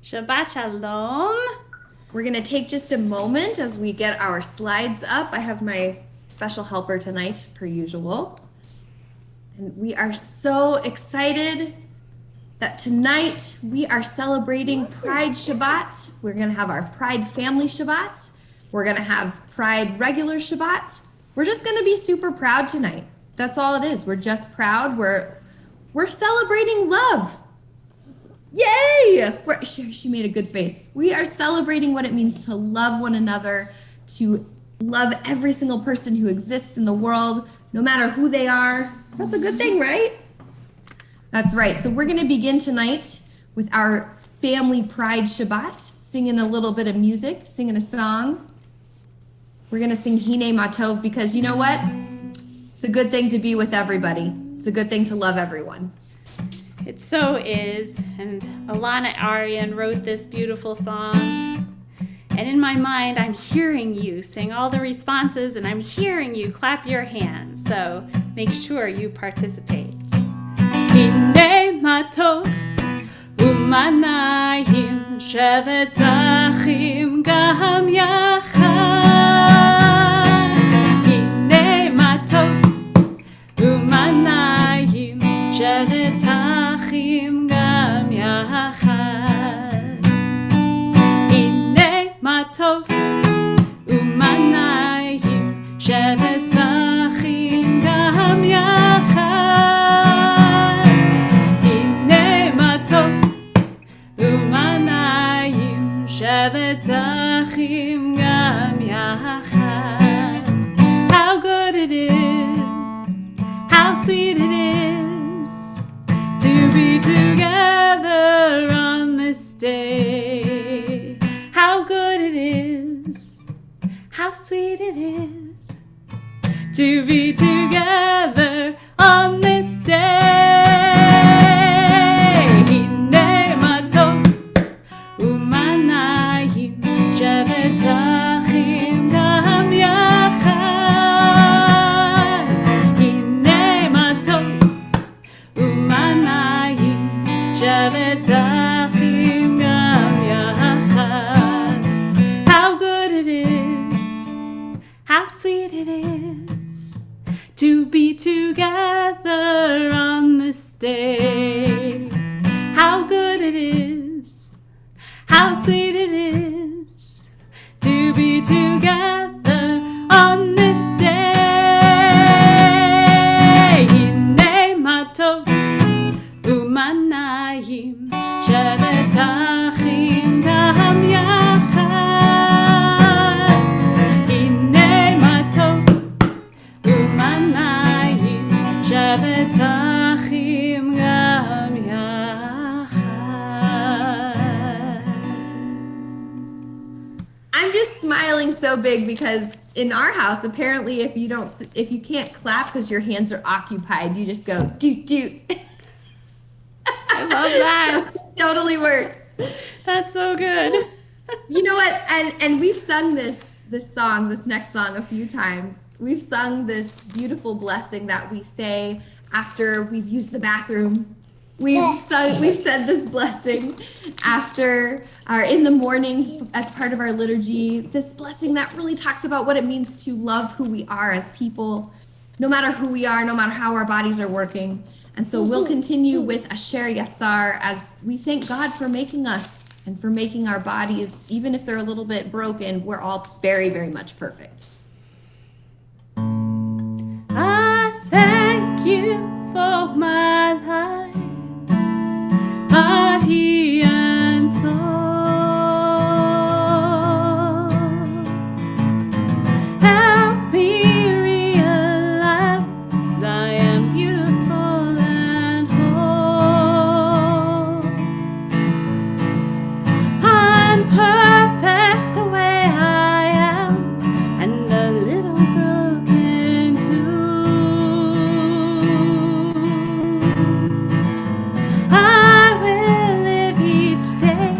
Shabbat Shalom. We're going to take just a moment as we get our slides up. I have my special helper tonight, per usual. And we are so excited that tonight we are celebrating Pride Shabbat. We're going to have our Pride Family Shabbat. We're going to have Pride Regular Shabbat. We're just going to be super proud tonight. That's all it is. We're just proud. We're celebrating love. Yay! She made a good face. We are celebrating what it means to love one another, to love every single person who exists in the world, no matter who they are. That's a good thing, right? That's right. So we're going to begin tonight with our Family Pride Shabbat, singing a little bit of music, singing a song. We're going to sing Hine Matov because you know what? It's a good thing to be with everybody. It's a good thing to love everyone. It so is, and Alana Aryan wrote this beautiful song, and in my mind I'm hearing you sing all the responses and I'm hearing you clap your hands, so make sure you participate. Hine matov umanayim shevet achim gam yachad. Hine matov umanayim shevet achim gam yachad. Hine matov umanayim shevet achim gam yachad. Hine matov umanayim shevet achim gam yachad. How good it is, how sweet it is to be together on this day. How good it is, how sweet it is to be together on this day. Hine matov umanayim shevet achim gam yachad. Hine matov umanayim shevet achim gam yachad. How good it is, how sweet it is to be together on this day. How good it is, how sweet it is to be together on this day. Hine matov umanayim shevet achim gam yachad. Hine matov umanayim shevet achim gam yachad. I'm just smiling so big because in our house, apparently, if you can't clap because your hands are occupied, you just go doot doot. I love that. Totally works. That's so good. You know what? And we've sung this next song a few times. We've sung this beautiful blessing that we say after we've used the bathroom. We've said this blessing after in the morning as part of our liturgy. This blessing that really talks about what it means to love who we are as people, no matter who we are, no matter how our bodies are working. And so we'll continue with Asher Yatzar as we thank God for making us and for making our bodies, even if they're a little bit broken, we're all very, very much perfect. I thank you for my life, body and soul. Help me realize I am beautiful and whole. I'm perfect the way I am, and a little broken too. I will live each day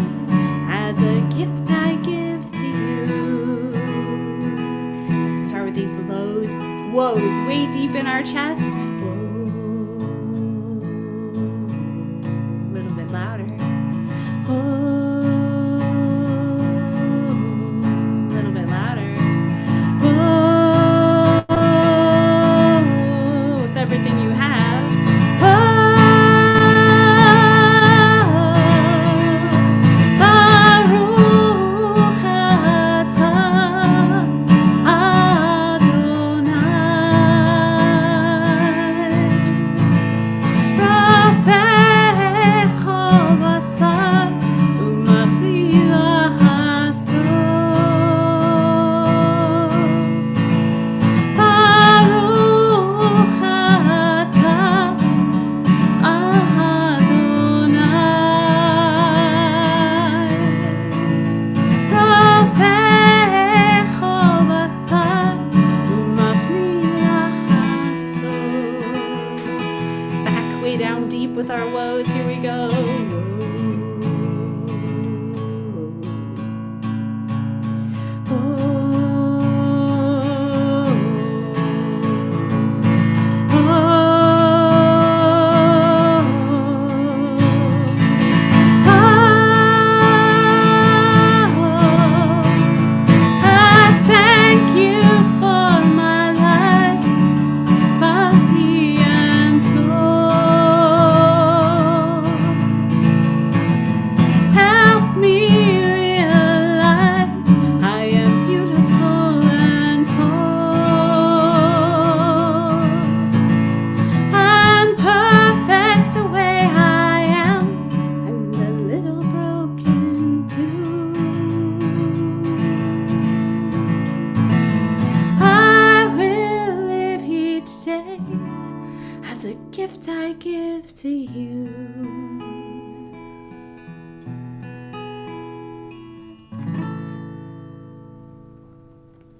as a gift I give to you. Start with these lows, woes way deep in our chest. Whoa. A little bit louder. Whoa. give to you.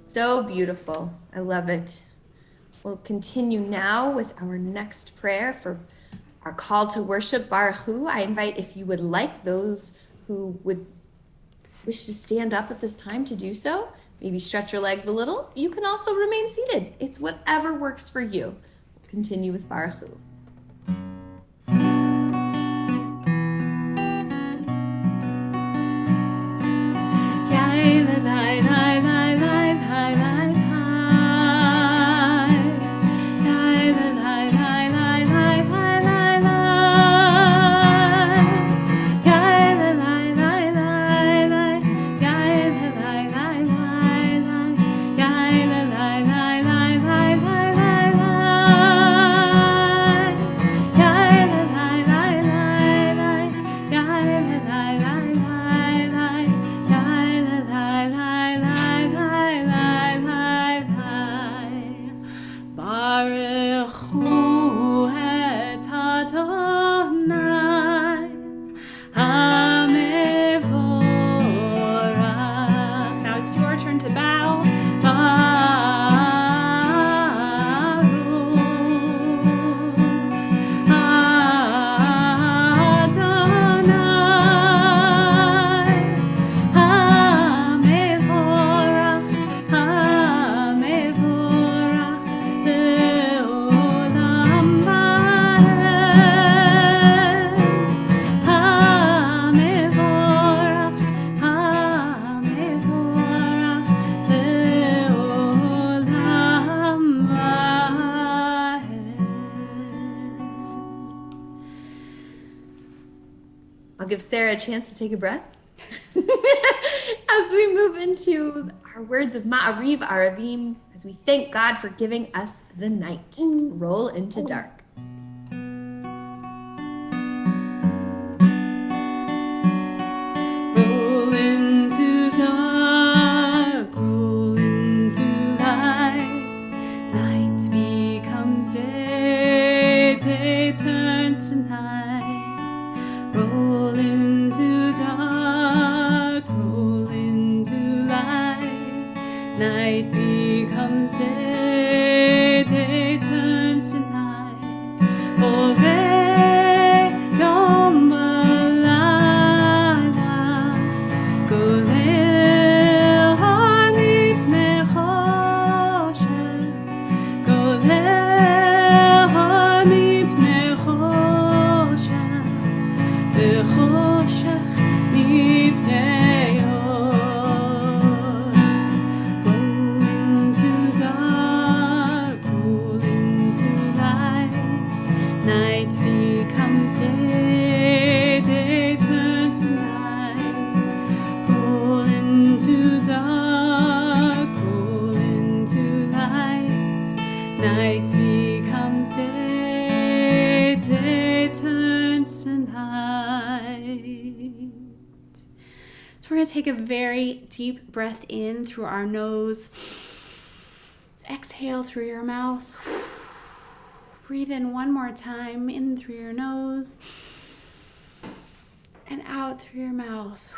So beautiful. I love it. We'll continue now with our next prayer for our call to worship, Baruch Hu. I invite, if you would like, those who would wish to stand up at this time to do so. Maybe stretch your legs a little. You can also remain seated. It's whatever works for you. We'll continue with Baruch Hu. I'll give Sarah a chance to take a breath as we move into our words of Ma'ariv Aravim, as we thank God for giving us the night. Roll into dark. Roll into dark, roll into light. Night becomes day, day turns to night. Roll into dark, roll into light. Night becomes day, day turns to night. Orei yom v'layla, golel har mipnei choshech, golel har mipnei choshech, v'choshech mipnei or. Roll into dark, roll into light. Night becomes day, day turns to night. Roll into dark, roll into light. Night becomes day, day turns to night. So we're going to take a very deep breath in through our nose. Exhale through your mouth. Breathe in one more time, in through your nose and out through your mouth.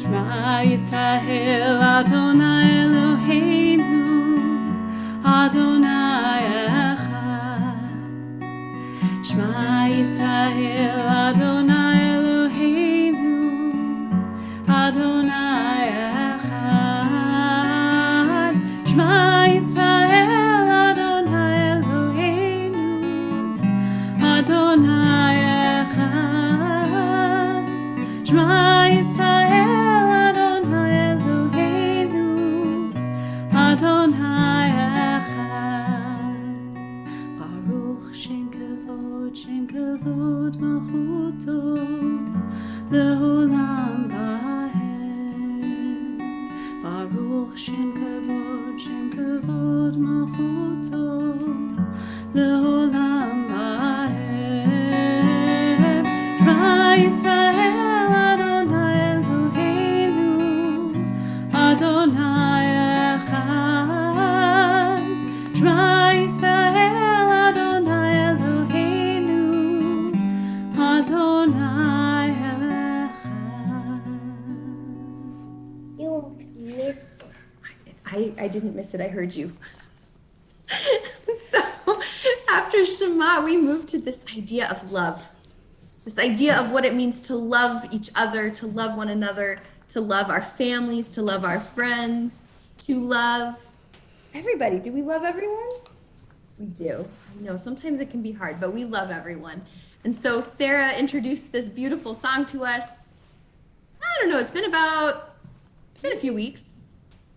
Shema Yisrael Adonai Eloheinu Adonai Echad. Shema Yisrael Adonai Eloheinu Adonai Echad. Shema Yisrael Adonai Eloheinu Adonai Echad. Shema Yisrael Adonai Eloheinu Adonai Echad. Baruch Shem Kavod Malchuto Leolam Vahem. Baruch Shem Kavod Malchuto Leolam Vahem. Shema Yisrael Adonai Echad. Shema Yisrael, Adonai Eloheinu, Adonai Echad. You missed it. I didn't miss it. I heard you. So after Shema, we move to this idea of love. This idea of what it means to love each other, to love one another, to love our families, to love our friends, to love everybody. Do we love everyone? We do. I know sometimes it can be hard, but we love everyone. And so Sarah introduced this beautiful song to us. I don't know, it's been a few weeks.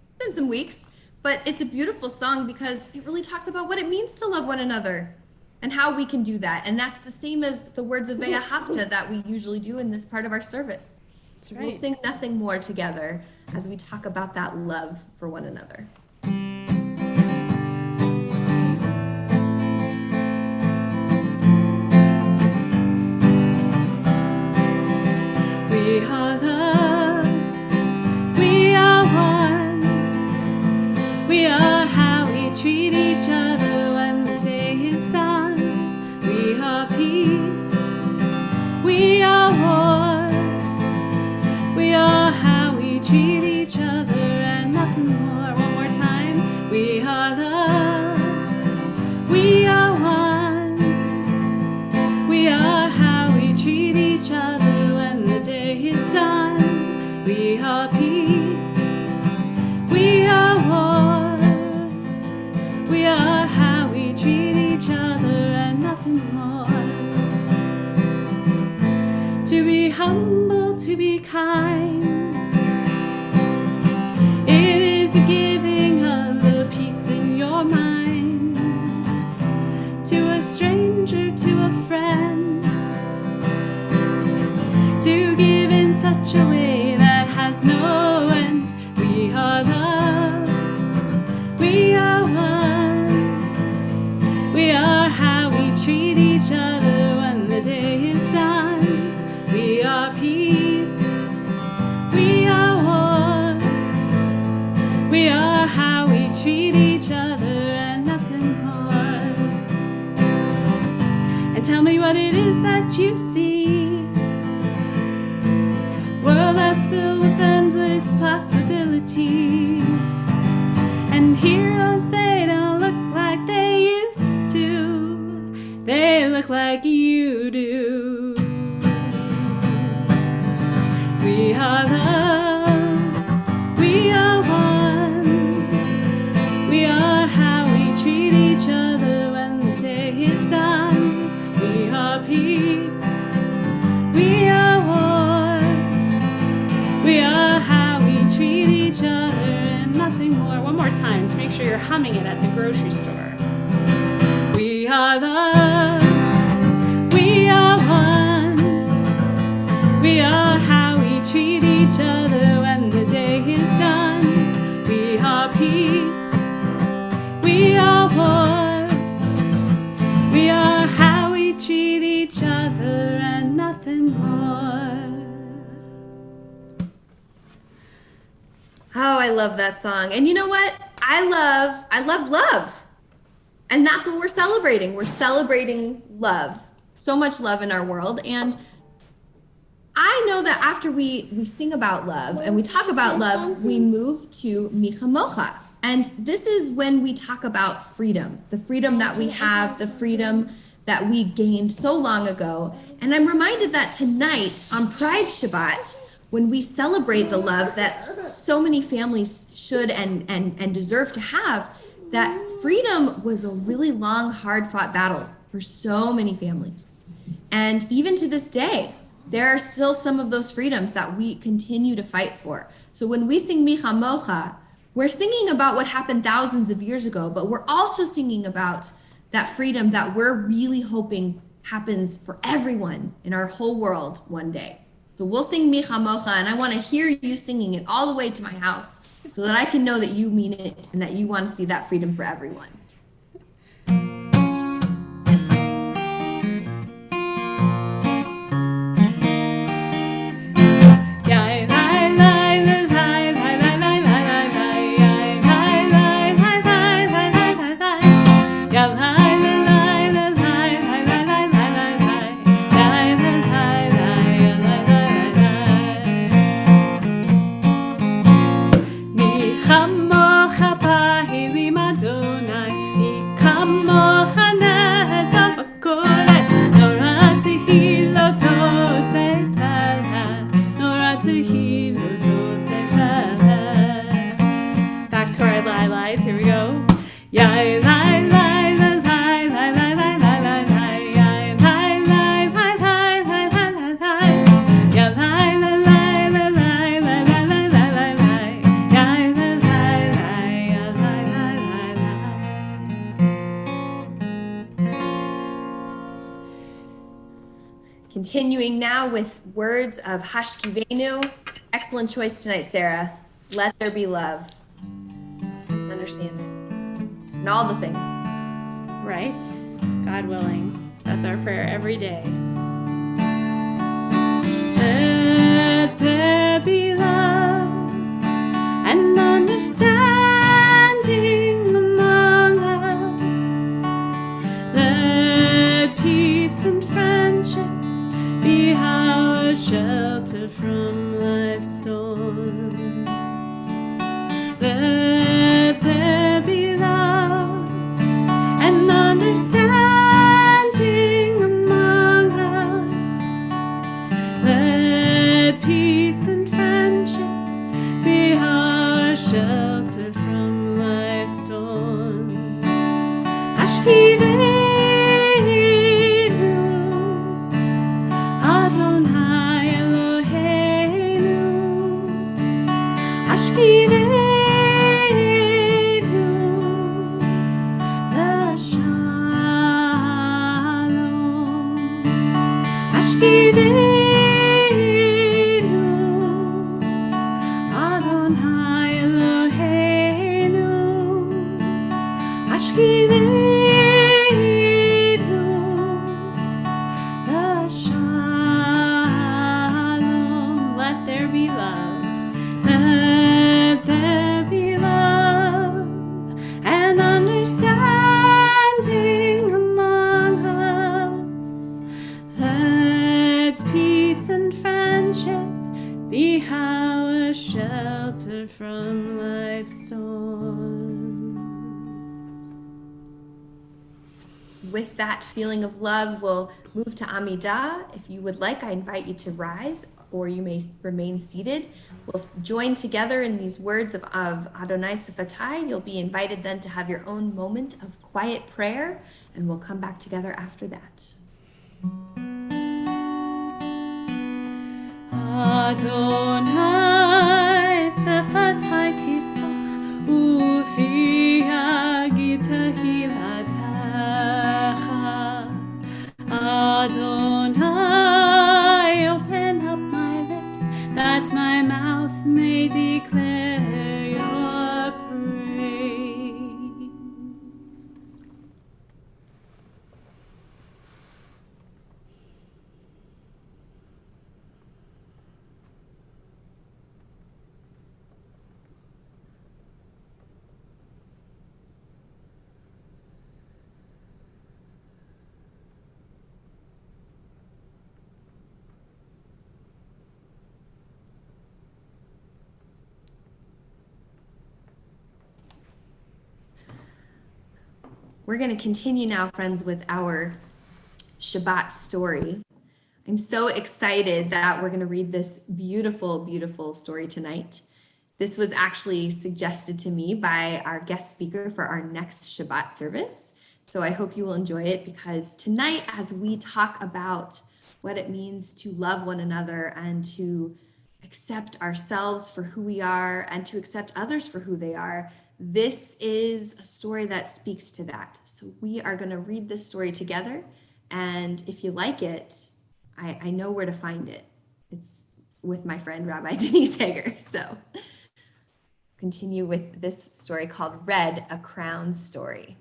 It's been some weeks, but it's a beautiful song because it really talks about what it means to love one another and how we can do that. And that's the same as the words of Ve'ahavta that we usually do in this part of our service. That's right. We'll sing Nothing More together as we talk about that love for one another. We are love, we are one. We are how we treat each other when the day is done. We are peace, we are war. We are how we treat each other and nothing more. One more time. We are love, we are one. We are how we treat each other when the day is done. We are peace, we are war. We are how we treat each other and nothing more. To be humble, to be kind. It is the giving of the peace in your mind. To a stranger, to a friend. To give in such a way that has no end. We are love, we are one. We are how we treat each other when the day is done. We are peace, we are war. We are how we treat each other and nothing more. And tell me what it is that you see. World that's filled with endless possibilities. And heroes, they don't look like they used to. They look like you do. We are love, we are one. We are how we treat each other when the day is done. We are peace, we are war. We are how we treat each other and nothing more. One more time, so make sure you're humming it at the grocery store. We are love, we are one. We are how we treat each other when the day is done. We are peace, we are war. We are how we treat each other and nothing more. Oh, I love that song. And you know what? I love love. And that's what we're celebrating. We're celebrating love. So much love in our world. And I know that after we sing about love and we talk about love, we move to Michamocha. And this is when we talk about freedom, the freedom that we have, the freedom that we gained so long ago. And I'm reminded that tonight on Pride Shabbat, when we celebrate the love that so many families should and deserve to have, that freedom was a really long, hard-fought battle for so many families. And even to this day, there are still some of those freedoms that we continue to fight for. So when we sing Micha Mocha, we're singing about what happened thousands of years ago, but we're also singing about that freedom that we're really hoping happens for everyone in our whole world one day. So we'll sing Micha Mocha, and I want to hear you singing it all the way to my house so that I can know that you mean it and that you want to see that freedom for everyone. La la la la la la la la la la la la כמוך באלים אדוני, מי כמוך נהדר בקודש, נורא תהילתו ספלה, נורא תהילתו ספלה. Back to our lies, here we go. Yai, lai, lai, lai, lai, lai, lai, lai, lai, lai, lai, yai, lai, lai, lai, lai, lai, lai, lai, lai, yai, lai, lai, lai, lai, lai, lai, lai, lai, lai, lai, lai, yai, lai, lai, lai, yai, lai, lai, lai, lai. Continuing now with words of Hashkivenu. Excellent choice tonight, Sarah. Let there be love. Understanding. And all the things. Right? God willing. That's our prayer every day. Let there be love and understanding among us. Let peace and friendship be our shelter from life's storms. Let there be love and understanding among us. Let peace and friendship be our shelter from life's storms. Hashkivenu, Adonai Eloheinu. Hashkivenu. Let there be love. Let there be love and understanding among us. Let peace and friendship be our shelter from life's storms. With that feeling of love, we'll move to Amidah. If you would like, I invite you to rise, or you may remain seated. We'll join together in these words of Adonai Sifatai. You'll be invited then to have your own moment of quiet prayer, and we'll come back together after that. Adonai Sifatai tiftach ufi yagid tehilatecha. Adonai, open up my lips that my mouth may declare your praise. We're going to continue now, friends, with our Shabbat story. I'm so excited that we're going to read this beautiful, beautiful story tonight. This was actually suggested to me by our guest speaker for our next Shabbat service. So I hope you will enjoy it, because tonight, as we talk about what it means to love one another and to accept ourselves for who we are and to accept others for who they are, this is a story that speaks to that. So we are going to read this story together. And if you like it, I know where to find it. It's with my friend, Rabbi Denise Hager. So continue with this story called Red, a Crown Story.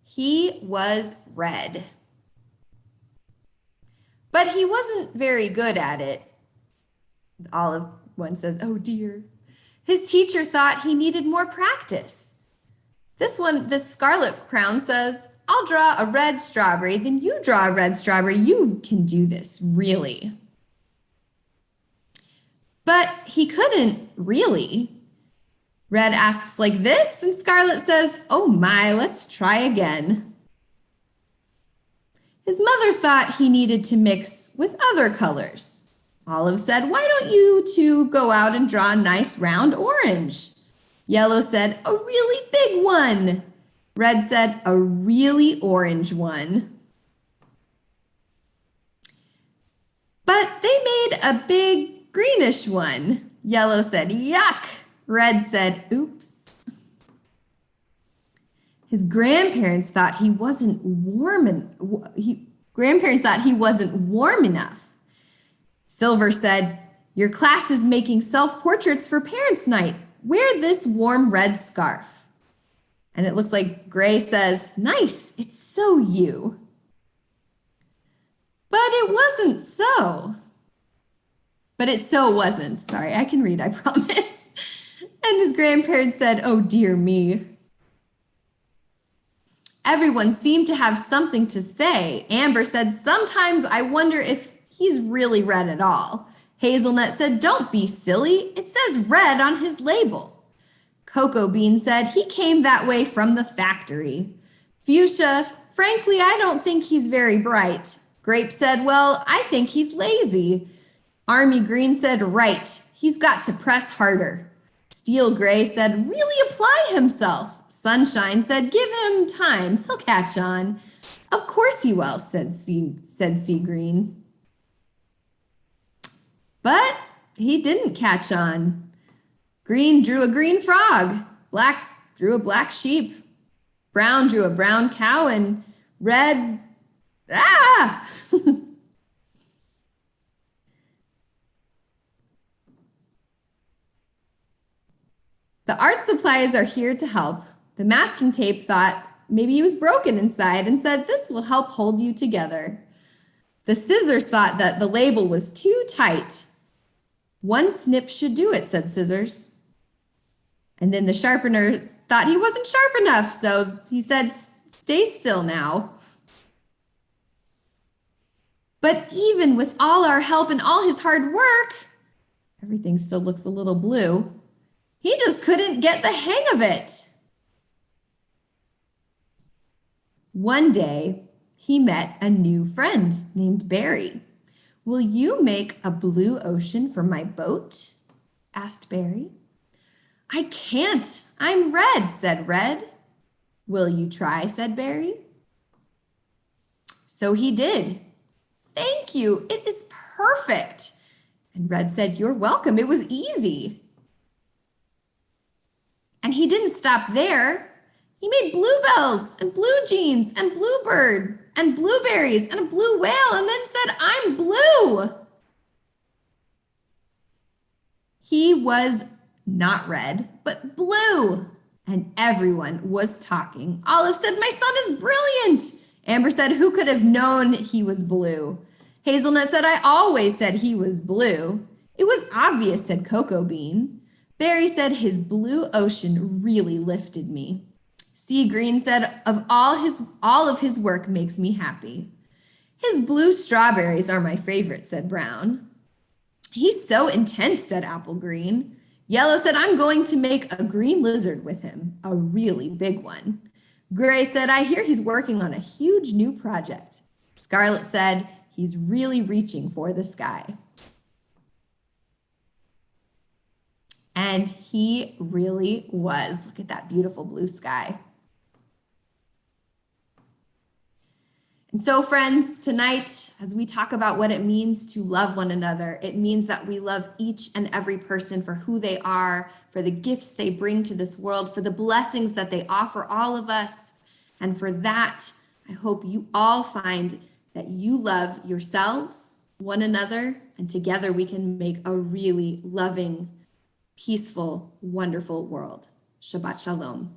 He was red, but he wasn't very good at it. Olive one says, "Oh dear." His teacher thought he needed more practice. This Scarlet Crown says, "I'll draw a red strawberry, then you draw a red strawberry. You can do this, really." But he couldn't really. Red asks like this, and Scarlet says, "Oh my, let's try again." His mother thought he needed to mix with other colors. Olive said, "Why don't you two go out and draw a nice round orange?" Yellow said, "A really big one." Red said, "A really orange one." But they made a big greenish one. Yellow said, "Yuck." Red said, "Oops." His grandparents thought he wasn't warm enough. Silver said, "Your class is making self-portraits for parents' night. Wear this warm red scarf." And it looks like Gray says, "Nice, it's so you." But it wasn't so. Sorry, I can read, I promise. And his grandparents said, "Oh dear me." Everyone seemed to have something to say. Amber said, "Sometimes I wonder if he's really red at all." Hazelnut said, "Don't be silly. It says red on his label." Cocoa Bean said, "He came that way from the factory." Fuchsia, "Frankly, I don't think he's very bright." Grape said, "Well, I think he's lazy." Army Green said, "Right. He's got to press harder." Steel Gray said, "Really apply himself." Sunshine said, "Give him time. He'll catch on." "Of course he will," said Sea Green. But he didn't catch on. Green drew a green frog. Black drew a black sheep. Brown drew a brown cow, and red, The art supplies are here to help. The masking tape thought maybe he was broken inside and said, "This will help hold you together." The scissors thought that the label was too tight. "One snip should do it," said Scissors. And then the sharpener thought he wasn't sharp enough, so he said, "Stay still now." But even with all our help and all his hard work, everything still looks a little blue. He just couldn't get the hang of it. One day, he met a new friend named Barry. "Will you make a blue ocean for my boat?" asked Barry. "I can't. I'm red," said Red. "Will you try?" said Barry. So he did. "Thank you. It is perfect." And Red said, "You're welcome. It was easy." And he didn't stop there. He made bluebells and blue jeans and bluebird and blueberries and a blue whale, and then said, "I'm blue." He was not red, but blue. And everyone was talking. Olive said, "My son is brilliant." Amber said, "Who could have known he was blue?" Hazelnut said, "I always said he was blue." "It was obvious," said Cocoa Bean. Barry said, "His blue ocean really lifted me." Sea Green said, all of his work makes me happy." "His blue strawberries are my favorite," said Brown. "He's so intense," said Apple Green. Yellow said, "I'm going to make a green lizard with him, a really big one." Gray said, "I hear he's working on a huge new project." Scarlet said, "He's really reaching for the sky." And he really was. Look at that beautiful blue sky. And so, friends, tonight, as we talk about what it means to love one another, it means that we love each and every person for who they are, for the gifts they bring to this world, for the blessings that they offer all of us. And for that, I hope you all find that you love yourselves, one another, and together we can make a really loving, peaceful, wonderful world. Shabbat Shalom.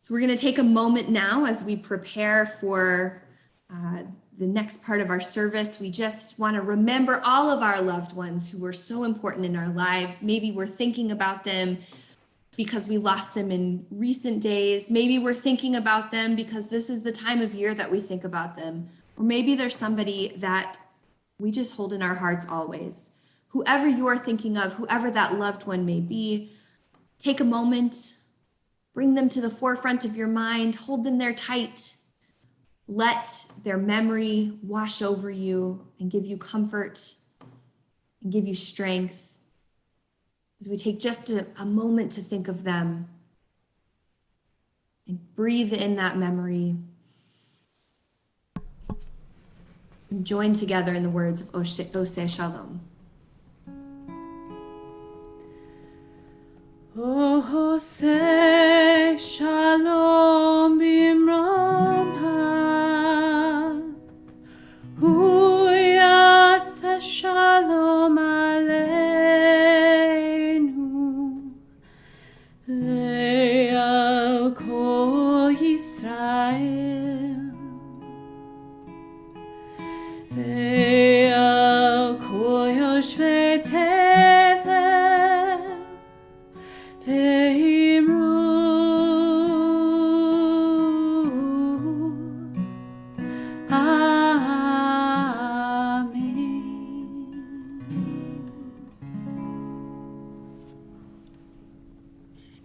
So we're going to take a moment now as we prepare for the next part of our service. We just want to remember all of our loved ones who were so important in our lives. Maybe we're thinking about them because we lost them in recent days. Maybe we're thinking about them because this is the time of year that we think about them. Or maybe there's somebody that we just hold in our hearts always, whoever you are thinking of, whoever that loved one may be, take a moment, bring them to the forefront of your mind, hold them there tight. Let their memory wash over you and give you comfort and give you strength as we take just a moment to think of them and breathe in that memory and join together in the words of Oseh Shalom. Oseh Shalom bimromha, Hu yaseh Shalom aleinu, ve'al kol Yisrael, ve'al kol yoshvei tevel, ve'imru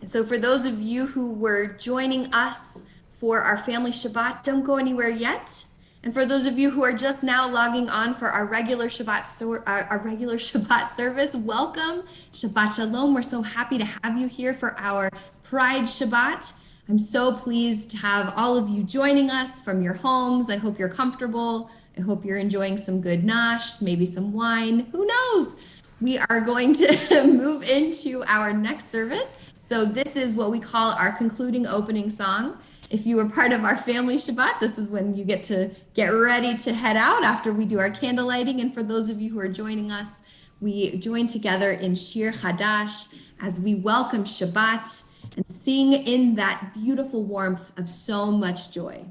So for those of you who were joining us for our family Shabbat, don't go anywhere yet. And for those of you who are just now logging on for our regular Shabbat service, welcome. Shabbat Shalom. We're so happy to have you here for our Pride Shabbat. I'm so pleased to have all of you joining us from your homes. I hope you're comfortable. I hope you're enjoying some good nash, maybe some wine. Who knows? We are going to move into our next service. So this is what we call our concluding opening song. If you were part of our family Shabbat, this is when you get to get ready to head out after we do our candle lighting. And for those of you who are joining us, we join together in Shir Chadash as we welcome Shabbat and sing in that beautiful warmth of so much joy.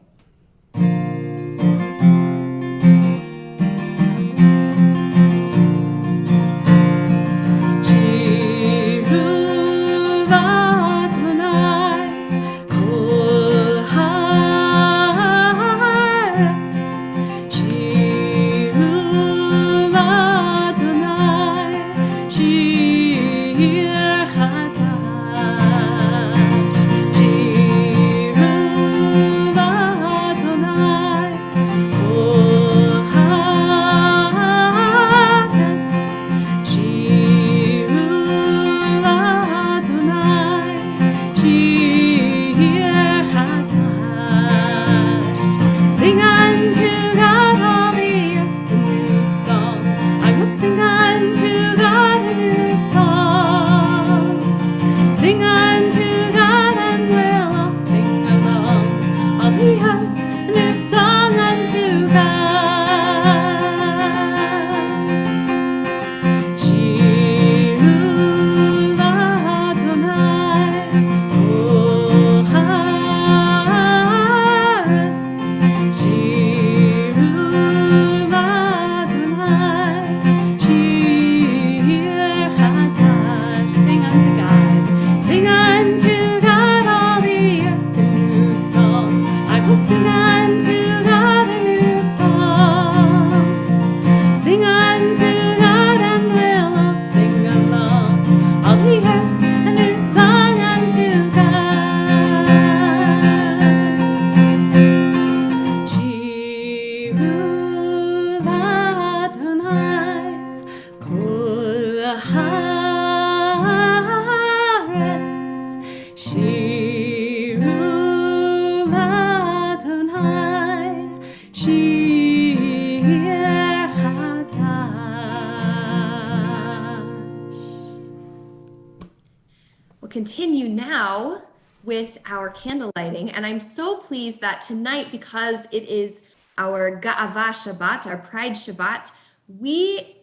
Continue now with our candle lighting, and I'm so pleased that tonight, because it is our Ga'avah Shabbat, our Pride Shabbat, we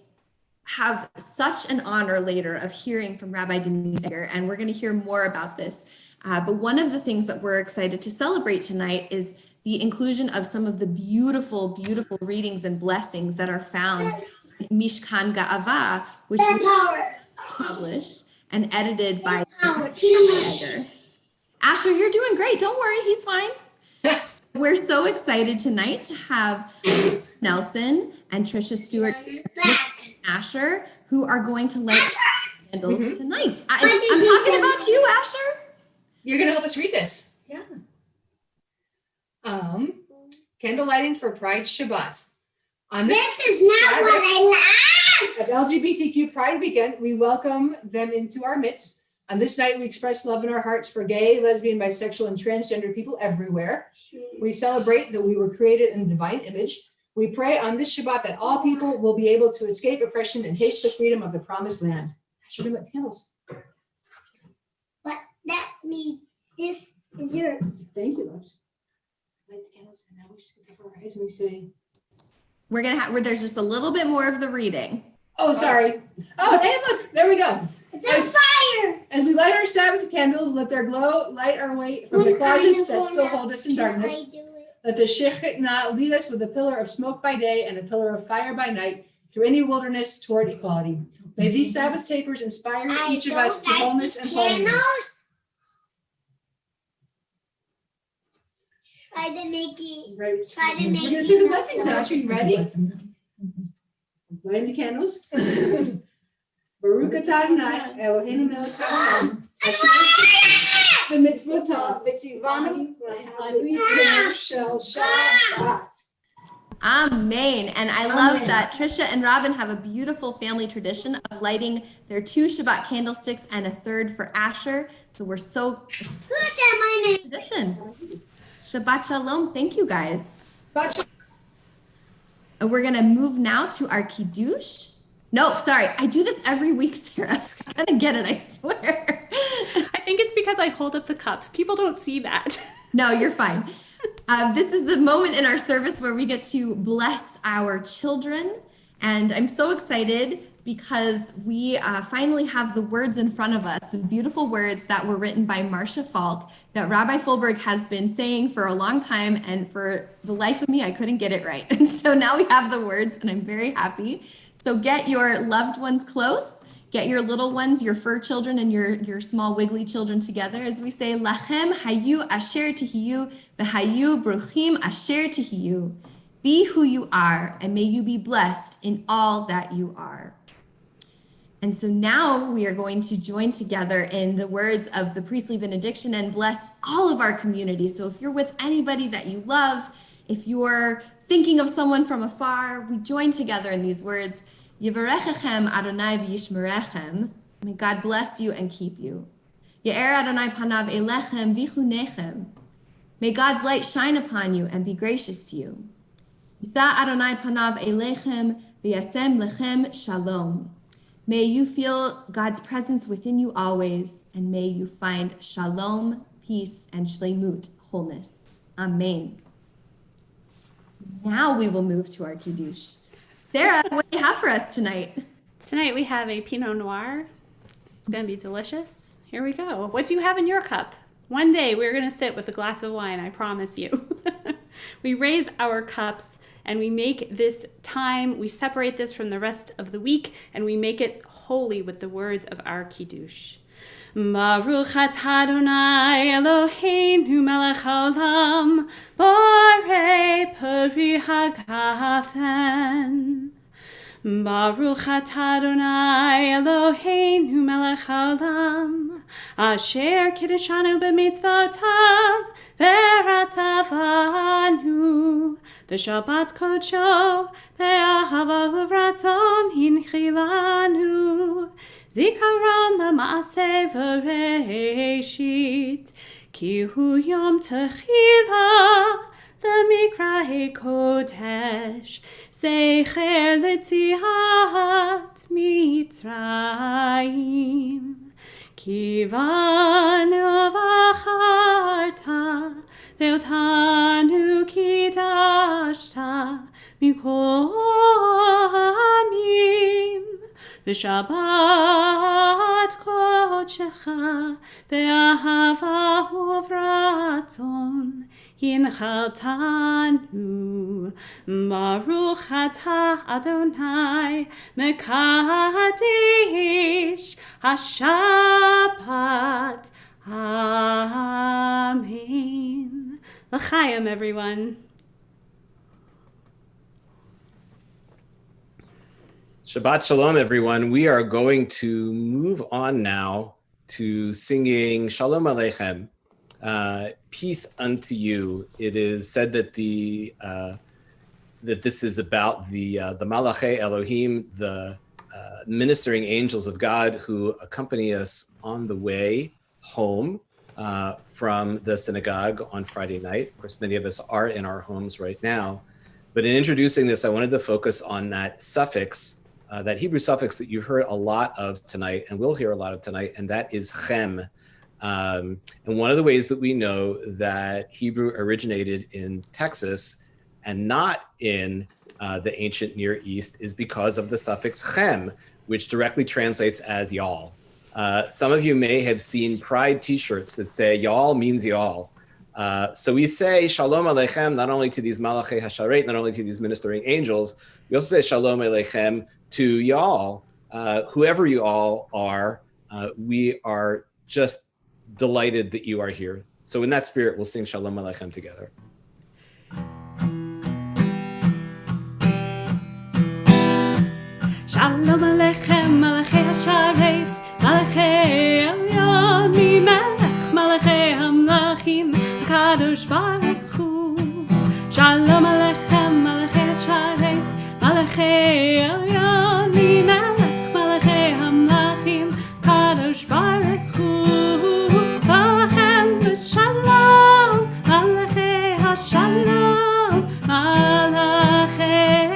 have such an honor later of hearing from Rabbi Denise here, and we're going to hear more about this. But one of the things that we're excited to celebrate tonight is the inclusion of some of the beautiful, beautiful readings and blessings that are found in Mishkan Ga'avah, which was published and edited by Asher. Asher, you're doing great. Don't worry, he's fine. We're so excited tonight to have Nelson and Trisha Stewart Asher, who are going to light candles tonight. I'm talking about you, Asher. You're going to help us read this. Yeah. Candle lighting for Pride Shabbat. On This is not Sabbath what I like. of LGBTQ Pride Weekend, we welcome them into our midst. On this night, we express love in our hearts for gay, lesbian, bisexual, and transgender people everywhere. We celebrate that we were created in the divine image. We pray on this Shabbat that all people will be able to escape oppression and taste the freedom of the promised land. Should we light the candles? But that means this is yours. Thank you, loves. Light the candles, and now we cover our eyes and we say, We're gonna have there's just a little bit more of the reading. oh, sorry. Oh, hey, look, there we go. It's on fire. As we light our Sabbath candles, let their glow light our way from the closets that still hold us in darkness. Can I do it? Let the Shekhinah lead us with a pillar of smoke by day and a pillar of fire by night through any wilderness toward equality. May these Sabbath tapers inspire I each of don't us to like wholeness these and holiness. channels. Try to make it. Right. Try to We're make going to it say the not blessings now. Are you ready? Lighting the candles. Baruch atah Adonai Eloheinu melech haolam asher b'mitzvotav v'tzivanu v'ha'alinu shel Shabbat. Amen. And I love that Trisha and Robin have a beautiful family tradition of lighting their 2 Shabbat candlesticks and a 3rd for Asher. So we're so Who said my name? tradition. Shabbat Shalom. Thank you guys. But And we're gonna move now to our Kiddush. No, sorry, I do this every week, Sarah. I'm gonna get it, I swear. I think it's because I hold up the cup. People don't see that. No, you're fine. This is the moment in our service where we get to bless our children. And I'm so excited because we finally have the words in front of us, the beautiful words that were written by Marcia Falk that Rabbi Fulberg has been saying for a long time. And for the life of me, I couldn't get it right. And so now we have the words and I'm very happy. So get your loved ones close. Get your little ones, your fur children and your small wiggly children together as we say, Lachem hayu asher tihiyu, v'hayu bruchim asher tihiyu. Be who you are, and may you be blessed in all that you are. And so now we are going to join together in the words of the priestly benediction and bless all of our community. So if you're with anybody that you love, if you're thinking of someone from afar, we join together in these words. Yivarechechem Adonai v'yishmerechem. May God bless you and keep you. Ye'er Adonai panav elechem v'chunechem. May God's light shine upon you and be gracious to you. Yisa Adonai panav elechem v'yasem lechem shalom. May you feel God's presence within you always, and may you find shalom, peace, and shleimut, wholeness. Amen. Now we will move to our Kiddush. Sarah, what do you have for us tonight? Tonight we have a Pinot Noir. It's going to be delicious. Here we go. What do you have in your cup? One day we're going to sit with a glass of wine, I promise you. We raise our cups and we make this time, we separate this from the rest of the week, and we make it holy with the words of our Kiddush. Baruch atah Adonai Eloheinu melech haolam, borei peri hagafen. Baruch atah Adonai Eloheinu melech haolam, asher kiddushanu b'mitzvotav v'ratavanu, v'shabbat kodsho be'ahava uvratzon hinchilanu. Zikaron la'maaseh v'reishit, ki hu yom techila lemikra'e kodesh, zecher l'tziat Mitzrayim. Kivanu v'acharta, ve'otanu kidashta, mikol ha'amim. V'shabbat kodshecha, ve'ahava uvratzon hinchaltanu. Baruch atah Adonai mekadesh haShabbat. Amen. L'chaim, everyone. Shabbat Shalom, everyone. We are going to move on now to singing Shalom Aleichem, peace unto you. It is said that that this is about the Malachei Elohim, the ministering angels of God who accompany us on the way home from the synagogue on Friday night. Of course, many of us are in our homes right now. But in introducing this, I wanted to focus on that suffix, that Hebrew suffix that you've heard a lot of tonight and will hear a lot of tonight, and that is chem. And one of the ways that we know that Hebrew originated in Texas and not in the ancient Near East is because of the suffix chem, which directly translates as y'all. Some of you may have seen pride t-shirts that say y'all means y'all. So we say Shalom Aleichem not only to these Malachei Hasharet, not only to these ministering angels, we also say Shalom Aleichem to y'all, whoever you all are. We are just delighted that you are here. So in that spirit, we'll sing Shalom Aleichem together. Shalom Aleichem, Malachei Hasharet, Malachei Elyon, Melech, Malachei Hamlachim, HaKadosh Baruch Hu. Shalom Aleichem, Malachei Hasharet, Malachei Elyon, Melech, Malachei Hamlachim, HaKadosh Baruch Hu. Malachem v'shalom, Malachei Hashalom, Malachei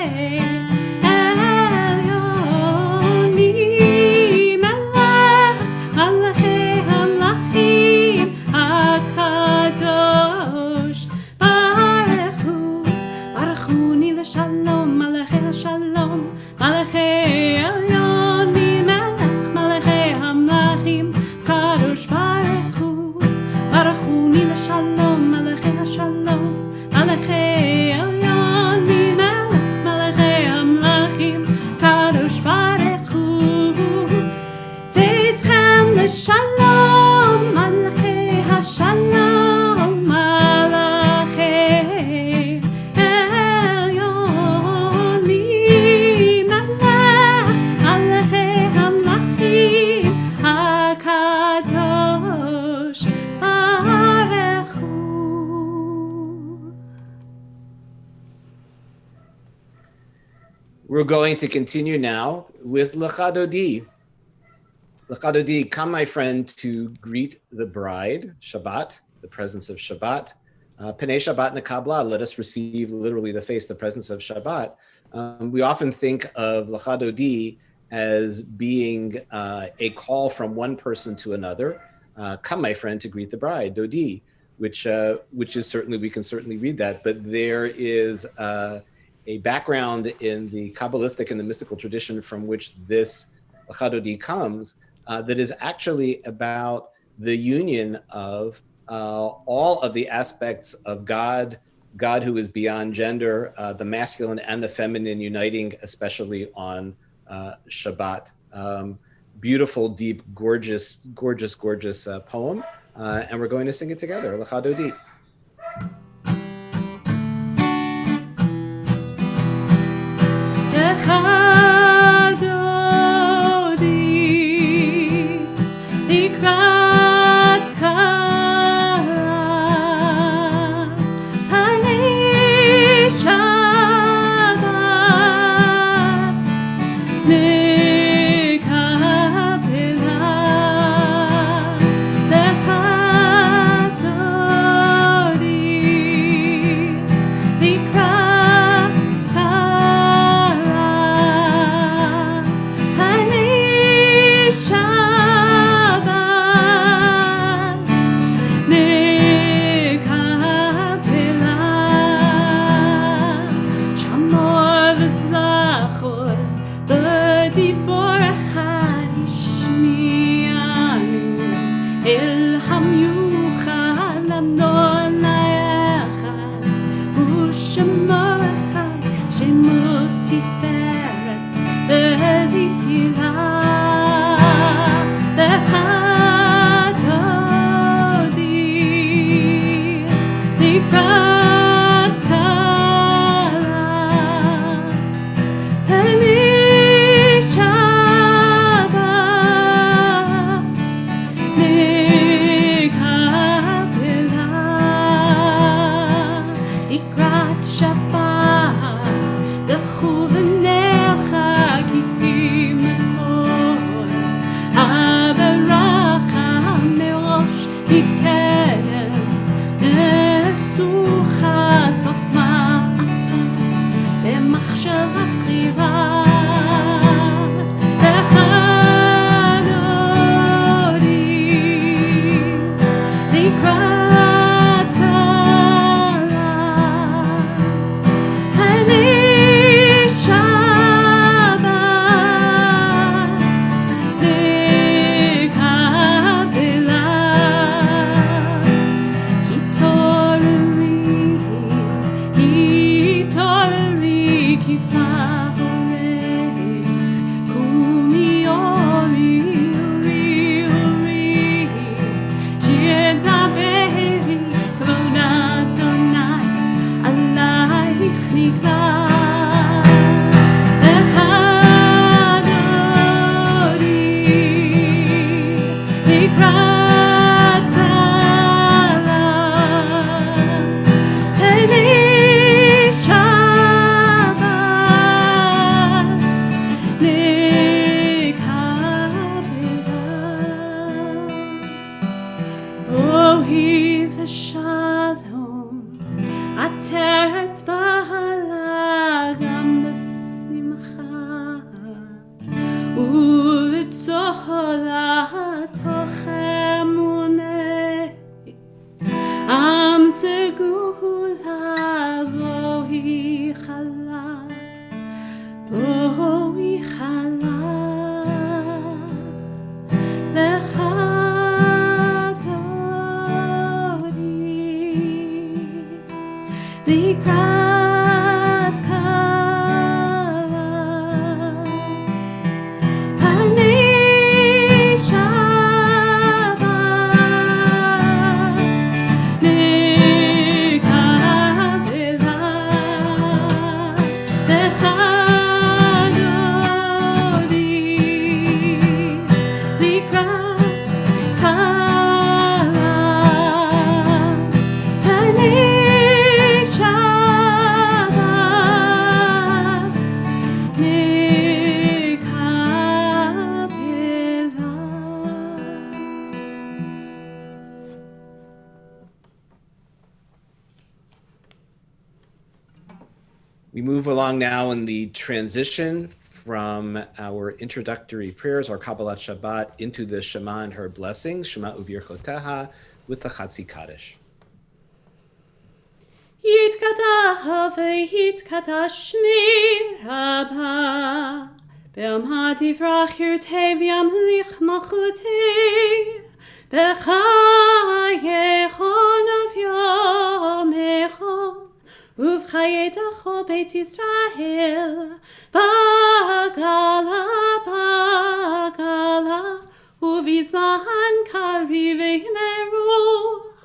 We're going to continue now with Lecha Dodi. Lecha Dodi, come, my friend, to greet the bride, Shabbat, the presence of Shabbat. Penei Shabbat Nekabla, let us receive literally the face, the presence of Shabbat. We often think of Lecha Dodi as being a call from one person to another. Come, my friend, to greet the bride, Dodi, which is certainly, we can certainly read that, but there is a background in the Kabbalistic and the mystical tradition from which this Lecha Dodi comes, that is actually about the union of all of the aspects of God who is beyond gender, the masculine and the feminine uniting, especially on Shabbat. Beautiful, deep, gorgeous poem, and we're going to sing it together, Lecha Dodi. Utzola tochemune Am segula bohi chala Lecha Dori Likrat Kala Panei Shabbat Nikabela Lecha Dori Likrat Kala Panei Shabbat We move along now in the transition from our introductory prayers, or Kabbalat Shabbat, into the Shema and her blessings, Shema Ubirchoteha, with the Chatzi Kaddish. Yitkata v'yitkata shmi rabba Be'am hadivrach yirtei v'yamlich malchuti B'chayechon av yomechon Uv'chayetecho Beit Yisrael Bagala bagala Uv'izman kariv v'yimeru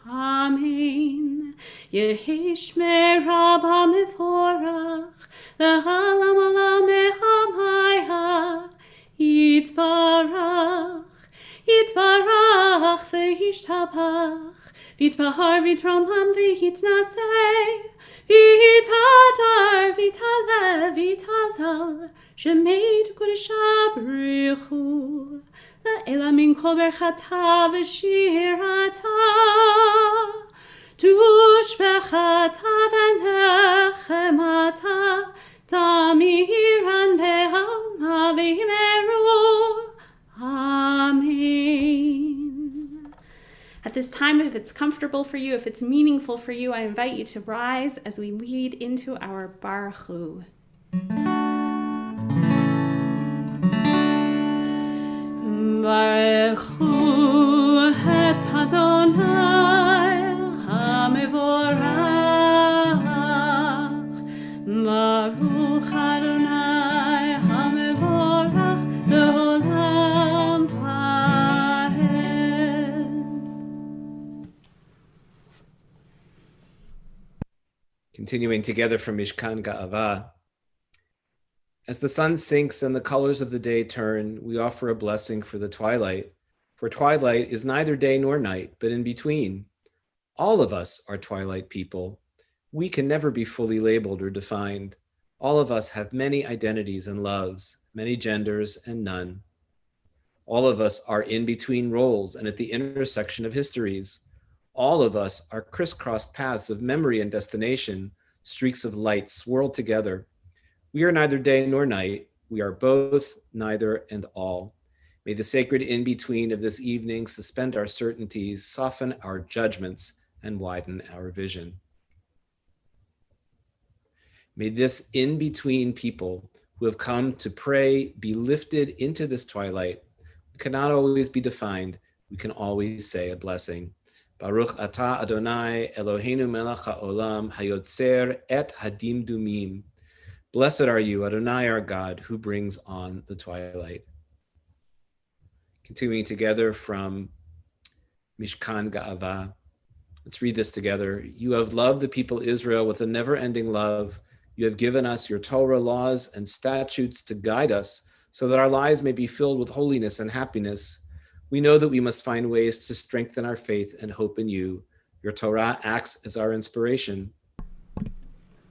Amen Yehishmer Rabba Meforach Lechalam Olam Mehamaya Yitbarach V'yishtabach V'yitbahar V'yitramam V'yitnaseh V'yitadar V'ytalel Shemed Kodesha B'richu La'ela min kol berchata v'shirata Tushbechata v'nechemata Tamiran behama v'himeru Amen. At this time, if it's comfortable for you, if it's meaningful for you, I invite you to rise as we lead into our Baruch Hu. Baruch Hu et Adonai HaMevorach Baruch Adonai HaMevorach Le'olam Va'ed. Continuing together from Mishkan Ga'avah. As the sun sinks and the colors of the day turn, we offer a blessing for the twilight. For twilight is neither day nor night, but in between. All of us are twilight people. We can never be fully labeled or defined. All of us have many identities and loves, many genders and none. All of us are in between roles and at the intersection of histories. All of us are crisscrossed paths of memory and destination, streaks of light swirled together. We are neither day nor night. We are both, neither, and all. May the sacred in-between of this evening suspend our certainties, soften our judgments, and widen our vision. May this in-between people who have come to pray be lifted into this twilight. We cannot always be defined. We can always say a blessing. Baruch atah Adonai Eloheinu melech haolam hayotzer et hadimdumim. Blessed are you, Adonai, our God, who brings on the twilight. Continuing together from Mishkan Ga'avah. Let's read this together. You have loved the people Israel with a never-ending love. You have given us your Torah laws and statutes to guide us so that our lives may be filled with holiness and happiness. We know that we must find ways to strengthen our faith and hope in you. Your Torah acts as our inspiration.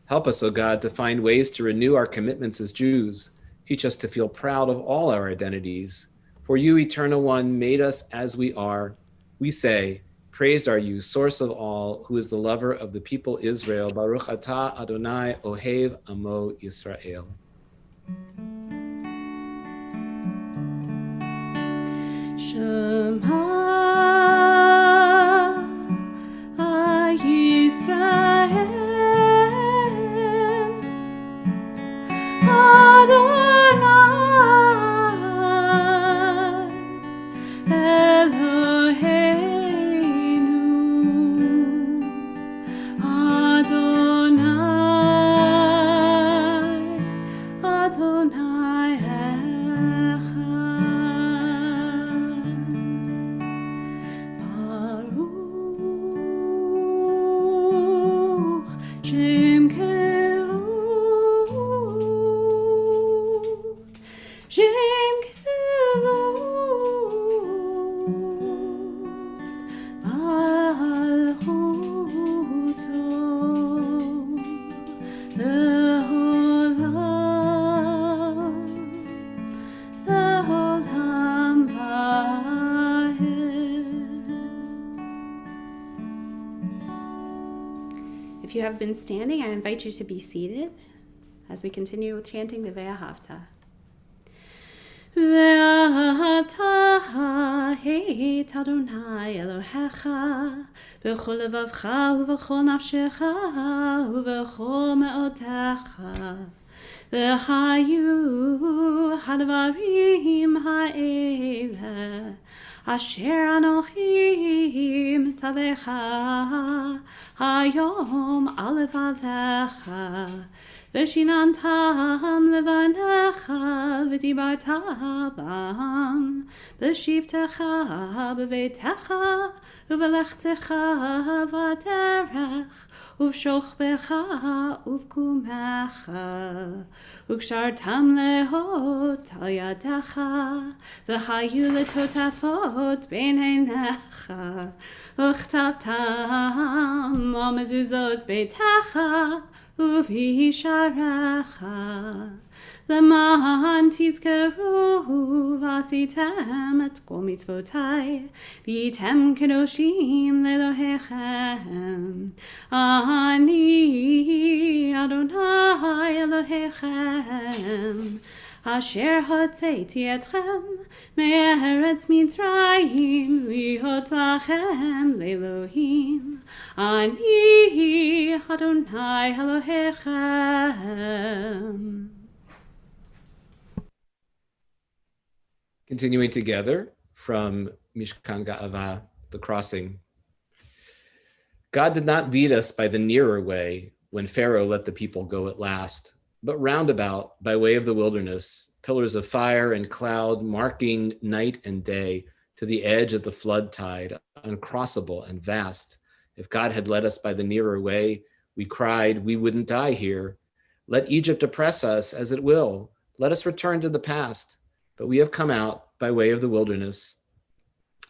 Help us, O God, to find ways to renew our commitments as Jews. Teach us to feel proud of all our identities. For you, Eternal One, made us as we are. We say, praised are you, source of all, who is the lover of the people Israel. Baruch atah Adonai Ohev Amo Yisrael. Shema Yisrael Adonai Eloheinu Adonai Echad. Baruch Shem Kevod Shem Kevod Malchuto Le'olam va'ed. If you have been standing, I invite you to be seated as we continue with chanting the Ve'ahavta. Ve'ahavta et Adonai Elohecha b'chol levavcha u'v'chol nafshecha u'v'chol me'otecha v'hayu hadvarim ha'ele asher anochi mitzavecha hayom al levavecha v'shinantam levanecha v'dibarta bam v'shivtecha b'veitecha u'v'lechtecha v'derech uv'shochbecha uv'kumecha u'kshartam lehot al yadecha v'hayu letotafot bein einecha u'chtavtam al mezuzot beitecha uv'hisharecha למען תזכרו ועשיתם את כל מצוותיי והייתם קדושים לאלוהיכם אני אדוני אלוהיכם אשר הוצאתי אתכם מארץ מצרים להיות לכם לאלוהים אני אדוני אלוהיכם. Continuing together from Mishkan Ga'avah, the crossing. God did not lead us by the nearer way when Pharaoh let the people go at last, but roundabout by way of the wilderness, pillars of fire and cloud marking night and day to the edge of the flood tide, uncrossable and vast. If God had led us by the nearer way, we cried, we wouldn't die here. Let Egypt oppress us as it will. Let us return to the past. But we have come out by way of the wilderness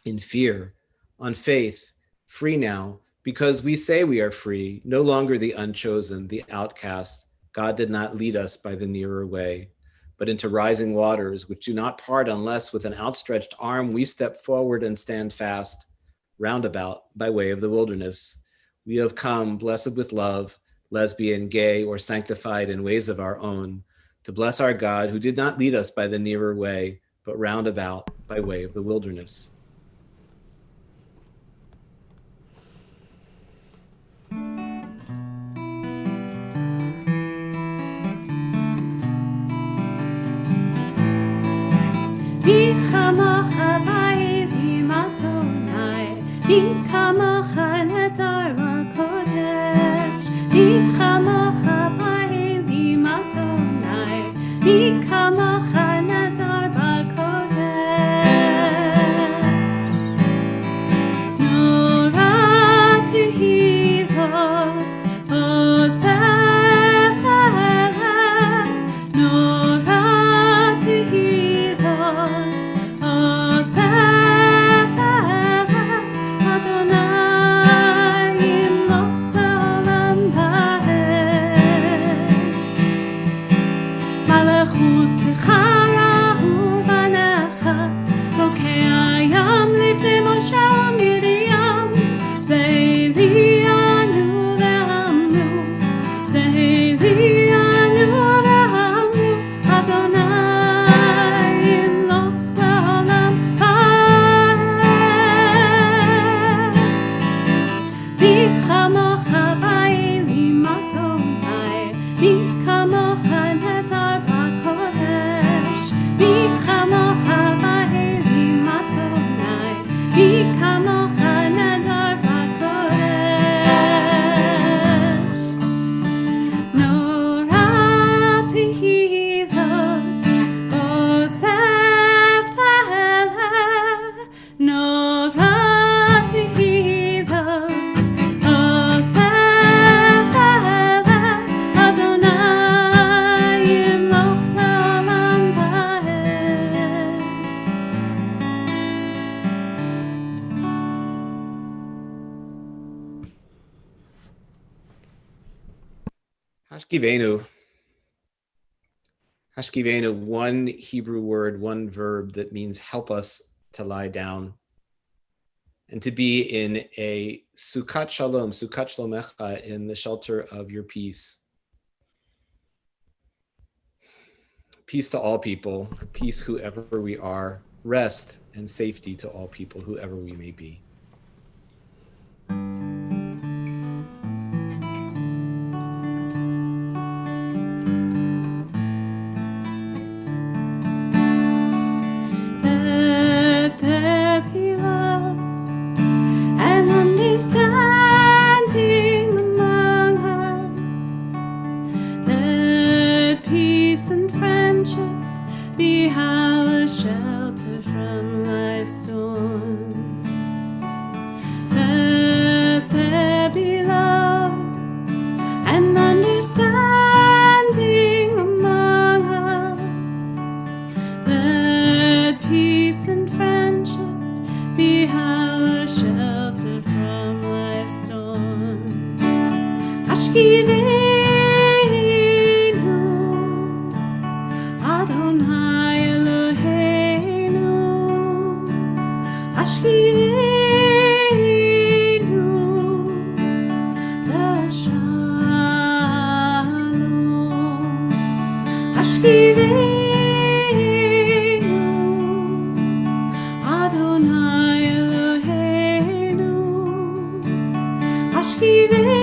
in fear, on faith, free now, because we say we are free, no longer the unchosen, the outcast. God did not lead us by the nearer way, but into rising waters, which do not part unless with an outstretched arm we step forward and stand fast, roundabout by way of the wilderness. We have come, blessed with love, lesbian, gay, or sanctified in ways of our own, to bless our God who did not lead us by the nearer way, but roundabout by way of the wilderness. Adonai Hashkivenu. Hashkivenu, one Hebrew word, one verb that means help us to lie down and to be in a sukkot shalom, sukkot shlomecha, in the shelter of your peace. Peace to all people, peace whoever we are, rest and safety to all people, whoever we may be. Let there be love and understanding among us. Let peace and friendship be our shelter from life's storms. Let there be love and understanding among us. Let peace and friendship be our shelter from life's storms. Ashkivenu Adonai Eloheinu, Ashkivenu L'Shalom, Ashkivenu Adonai Eloheinu, Ashkivenu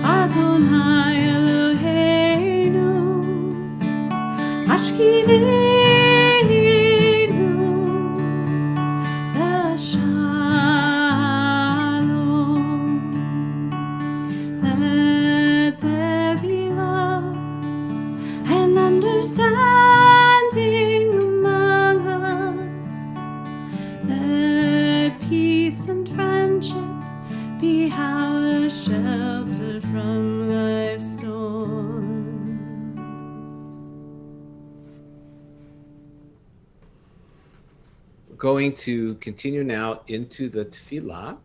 Adonai Eloheinu, Ashkivenu L'Shalom. Let there be love and understanding among us. Let peace and friendship be our shelter from life's storm. We're going to continue now into the tefillah.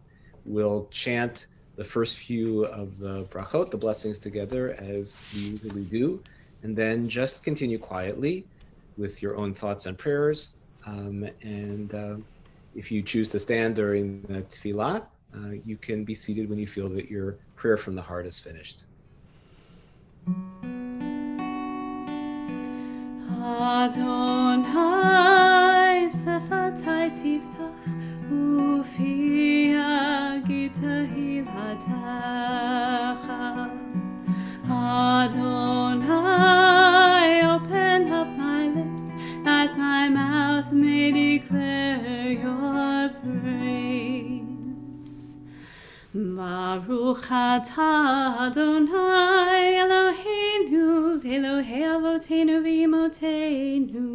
We'll chant the first few of the brachot, the blessings, together as we usually do, and then just continue quietly with your own thoughts and prayers. If you choose to stand during the tefillah, you can be seated when you feel that your prayer from the heart is finished. Adonai sefatai tiftach ufi tehillatcha. Adonai, open up my lips, that my mouth may declare your praise. Baruch atah Adonai Eloheinu, v'Elohei Avotenu v'Imotenu,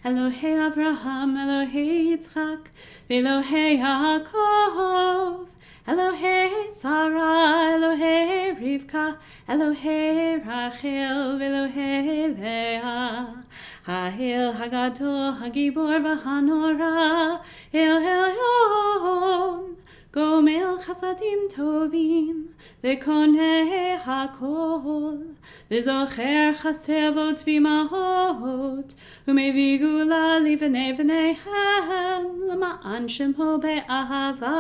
Elohei Abraham, Elohei Yitzchak, v'Elohei Yaakov, Elohei Sarah, Elohei Rivka, Elohei Rachel, v'Elohei Leah, Ha'el Hagadol, Hagibor v'Hanora, El Elyon, Gomel Chasadim Tovim, V'Koneh HaKol, V'Zocher Chasevot V'Imahot, U'Mevii Gula Livnei V'neihem, L'ma'an Shemo Be'ahava,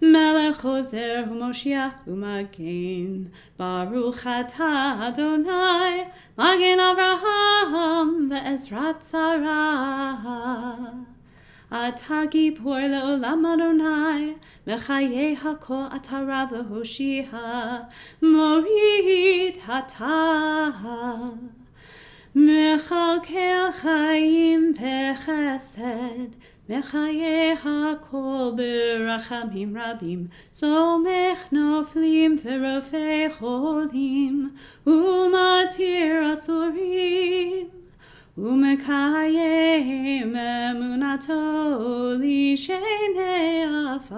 Melech Ozer U'Moshiach U'Magen, Baruch atah Adonai, Magen Avraham, Ve'ezrat Sarah. Atah Gibor le'olam Adonai, Mechayeh hakol atah Rav le'hoshia, Morid atah, Mechalkel chaim בחסד, מחיי הכל ברחמים רבים, סומך נופלים ורופא חולים, ומתיר אסורים, ומקיים אמונתו לשני עפר,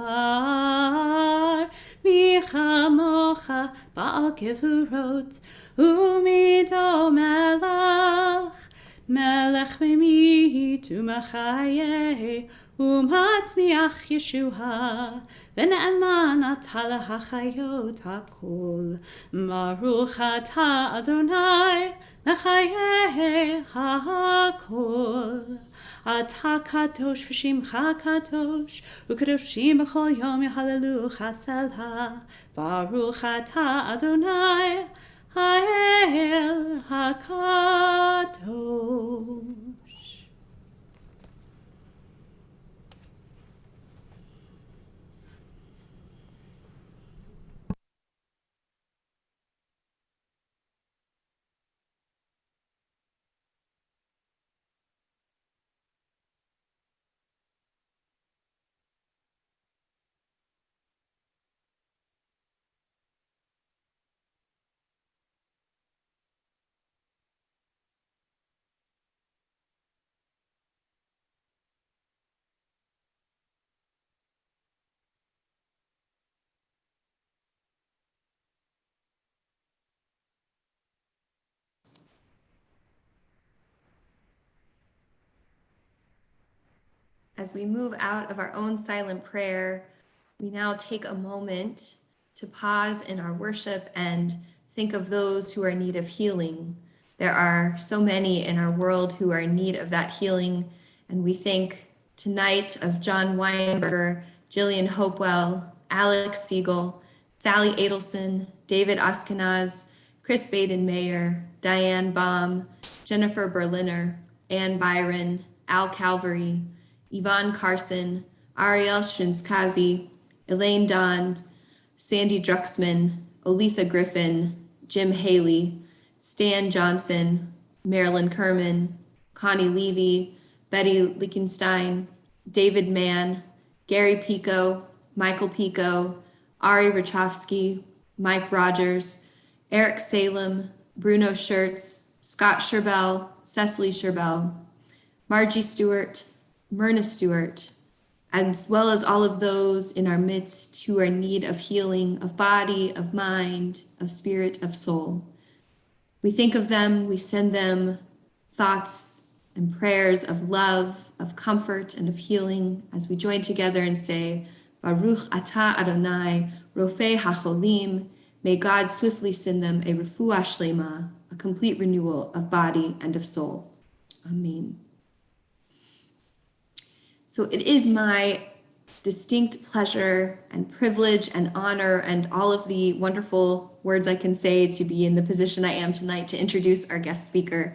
מי כמוך בעל גבורות, ומידו מלך, מלך ממית ומחיה, ומצמיח ישועה, ונאמן אתה להחיות הכל. ברוך אתה אדוני, מחיי הכל. אתה קדוש ושמך קדוש, וקדושים בכל יום יהללוך סלה. ברוך אתה אדוני, האל הקדוש. As we move out of our own silent prayer, we now take a moment to pause in our worship and think of those who are in need of healing. There are so many in our world who are in need of that healing, and we think tonight of John Weinberger, Jillian Hopewell, Alex Siegel, Sally Adelson, David Ashkenaz, Chris Baden-Mayer, Diane Baum, Jennifer Berliner, Ann Byron, Al Calvary, Yvonne Carson, Ariel Shinskazi, Elaine Dond, Sandy Druxman, Olitha Griffin, Jim Haley, Stan Johnson, Marilyn Kerman, Connie Levy, Betty Lichtenstein, David Mann, Gary Pico, Michael Pico, Ari Rachofsky, Mike Rogers, Eric Salem, Bruno Schertz, Scott Sherbel, Cecily Sherbel, Margie Stewart, Myrna Stewart, as well as all of those in our midst who are in need of healing of body, of mind, of spirit, of soul. We think of them, we send them thoughts and prayers of love, of comfort, and of healing as we join together and say, Baruch Atah Adonai, Rofei HaCholim, may God swiftly send them a refuah shlema, a complete renewal of body and of soul. Amen. So it is my distinct pleasure and privilege and honor and all of the wonderful words I can say to be in the position I am tonight to introduce our guest speaker.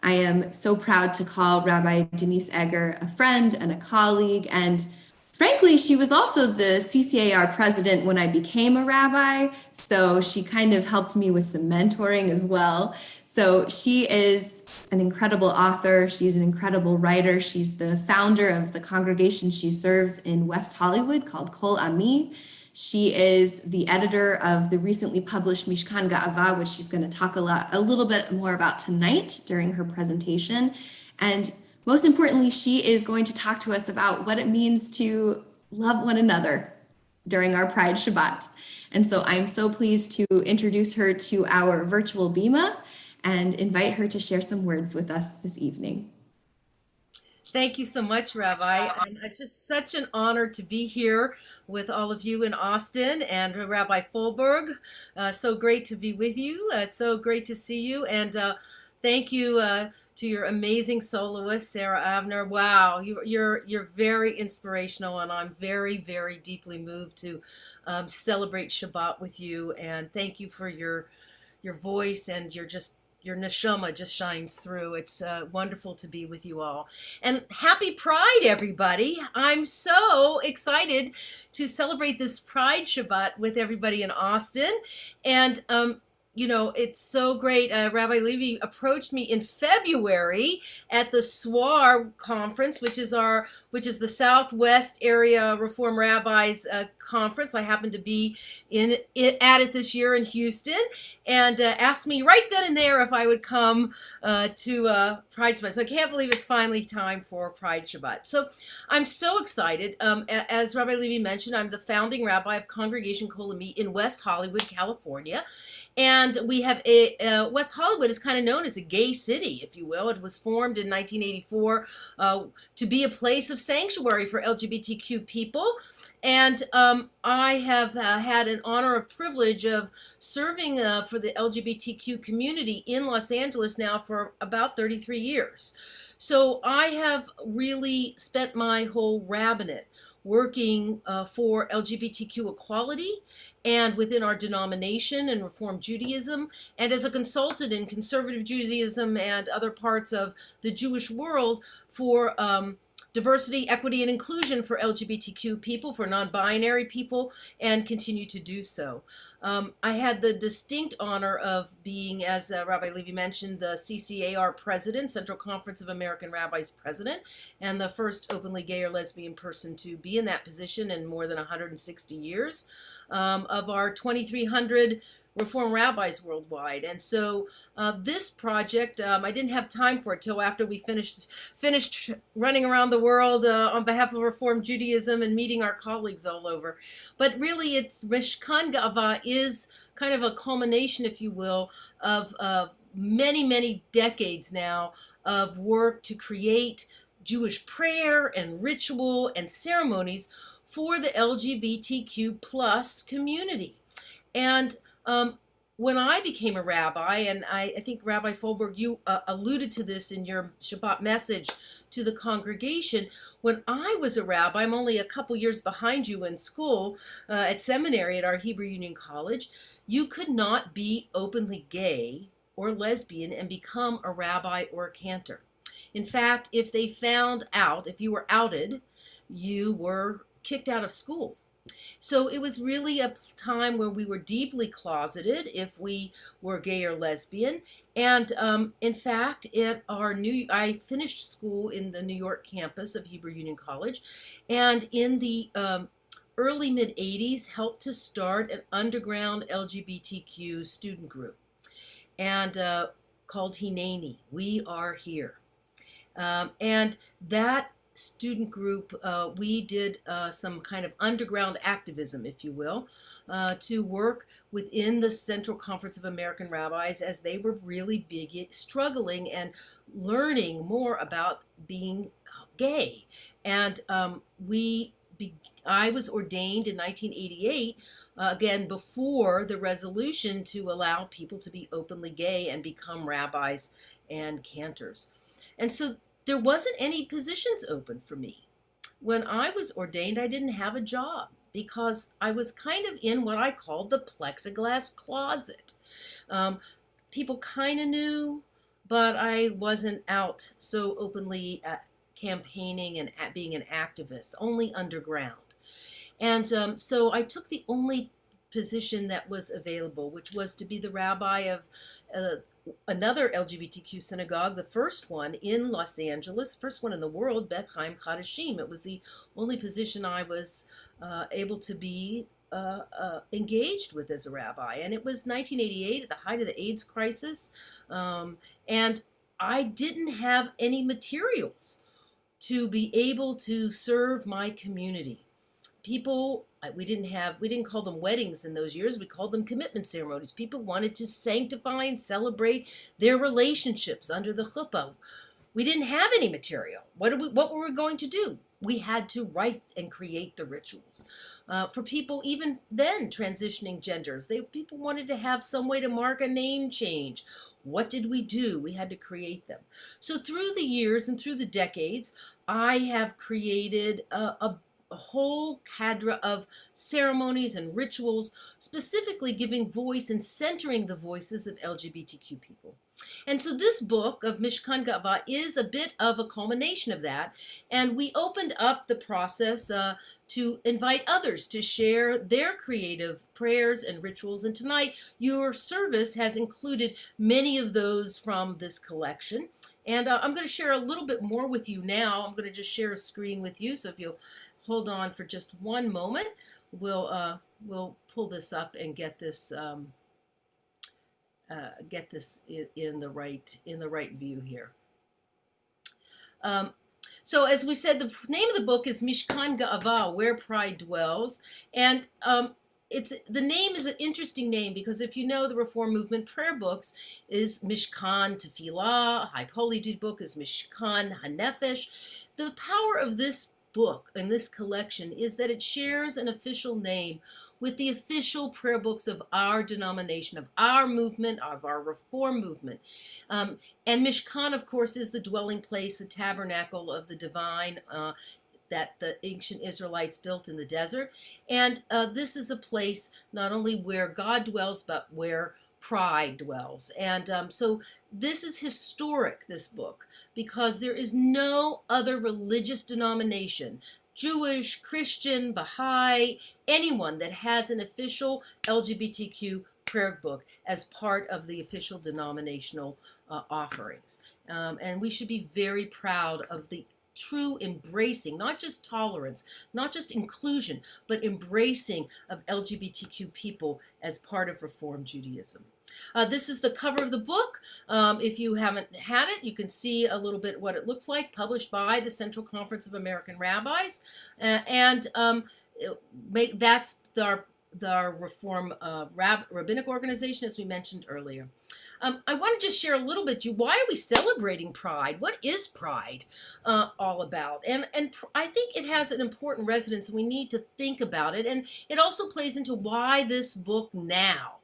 I am so proud to call Rabbi Denise Egger a friend and a colleague, and frankly, she was also the CCAR president when I became a rabbi, so she kind of helped me with some mentoring as well. So she is an incredible author. She's an incredible writer. She's the founder of the congregation she serves in West Hollywood called Kol Ami. She is the editor of the recently published Mishkan Ga'avah, which she's going to talk a little bit more about tonight during her presentation. And most importantly, she is going to talk to us about what it means to love one another during our Pride Shabbat. And so I'm so pleased to introduce her to our virtual Bima and invite her to share some words with us this evening. Thank you so much, Rabbi. And it's just such an honor to be here with all of you in Austin and Rabbi Folberg. So great to be with you. It's so great to see you. And thank you to your amazing soloist, Sarah Avner. Wow, you're very inspirational, and I'm very, very deeply moved to celebrate Shabbat with you. And thank you for your voice, and your neshama just shines through. It's wonderful to be with you all. And happy Pride, everybody. I'm so excited to celebrate this Pride Shabbat with everybody in Austin. And you know, it's so great. Rabbi Levy approached me in February at the SWAR conference, which is the Southwest Area Reform Rabbis conference. I happened to be at it this year in Houston, and asked me right then and there if I would come to Pride Shabbat. So I can't believe it's finally time for Pride Shabbat. So I'm so excited. As Rabbi Levy mentioned, I'm the founding rabbi of Congregation Kolami in West Hollywood, California. And we have West Hollywood is kind of known as a gay city, if you will. It was formed in 1984 to be a place of sanctuary for LGBTQ people. And I have had an honor of privilege of serving for the LGBTQ community in Los Angeles now for about 33 years. So I have really spent my whole rabbinate working for LGBTQ equality and within our denomination and Reform Judaism, and as a consultant in conservative Judaism and other parts of the Jewish world for diversity, equity, and inclusion for LGBTQ people, for non-binary people, and continue to do so. I had the distinct honor of being, as Rabbi Levy mentioned, the CCAR president, Central Conference of American Rabbis president, and the first openly gay or lesbian person to be in that position in more than 160 years of our 2,300 Reform rabbis worldwide. And so this project, I didn't have time for it till after we finished running around the world on behalf of Reform Judaism and meeting our colleagues all over. But really, it's Mishkan Ga'avah is kind of a culmination, if you will, of many, many decades now of work to create Jewish prayer and ritual and ceremonies for the LGBTQ plus community. And when I became a rabbi, and I think Rabbi Folberg, you alluded to this in your Shabbat message to the congregation. When I was a rabbi, I'm only a couple years behind you in school, at seminary at our Hebrew Union College, you could not be openly gay or lesbian and become a rabbi or a cantor. In fact, if they found out, if you were outed, you were kicked out of school. So it was really a time where we were deeply closeted if we were gay or lesbian. And in fact, I finished school in the New York campus of Hebrew Union College, and in the early mid-'80s helped to start an underground LGBTQ student group, and called Hineni, We Are Here. And that student group, we did some kind of underground activism, if you will, to work within the Central Conference of American Rabbis as they were really struggling and learning more about being gay. And I was ordained in 1988, again, before the resolution to allow people to be openly gay and become rabbis and cantors. And so there wasn't any positions open for me. When I was ordained, I didn't have a job because I was kind of in what I called the plexiglass closet. People kind of knew, but I wasn't out so openly campaigning and being an activist, only underground. And so I took the only position that was available, which was to be the rabbi of another LGBTQ synagogue, the first one in Los Angeles, first one in the world, Beth Chaim Chadashim. It was the only position I was able to be engaged with as a rabbi. And it was 1988, at the height of the AIDS crisis. And I didn't have any materials to be able to serve my community. People, we didn't call them weddings in those years. We called them commitment ceremonies. People wanted to sanctify and celebrate their relationships under the chuppah. We didn't have any material. What were we going to do? We had to write and create the rituals. For people even then transitioning genders, people wanted to have some way to mark a name change. What did we do? We had to create them. So through the years and through the decades, I have created a whole cadre of ceremonies and rituals, specifically giving voice and centering the voices of LGBTQ people. And so this book of Mishkan Ga'avah is a bit of a culmination of that. And we opened up the process to invite others to share their creative prayers and rituals. And tonight, your service has included many of those from this collection. And I'm going to share a little bit more with you now. I'm going to just share a screen with you. So if you'll hold on for just one moment, we'll pull this up and get this in the right view here. So as we said, the name of the book is Mishkan Ga'avah, Where Pride Dwells, and the name is an interesting name because if you know the Reform Movement prayer books is Mishkan Tefillah, High Holy Dude book is Mishkan HaNefesh. The power of this book and this collection is that it shares an official name with the official prayer books of our denomination, of our movement, of our Reform movement. And Mishkan, of course, is the dwelling place, the tabernacle of the divine that the ancient Israelites built in the desert. And this is a place not only where God dwells, but where pride dwells. And so this is historic, this book, because there is no other religious denomination, Jewish, Christian, Baha'i, anyone that has an official LGBTQ prayer book as part of the official denominational offerings. And we should be very proud of the true embracing, not just tolerance, not just inclusion, but embracing of LGBTQ people as part of Reform Judaism. This is the cover of the book. If you haven't had it, you can see a little bit what it looks like, published by the Central Conference of American Rabbis. That's the Reform Rabbinic Organization, as we mentioned earlier. I want to just share a little bit. Why are we celebrating Pride? What is Pride all about? And I think it has an important resonance, and we need to think about it. And it also plays into why this book now.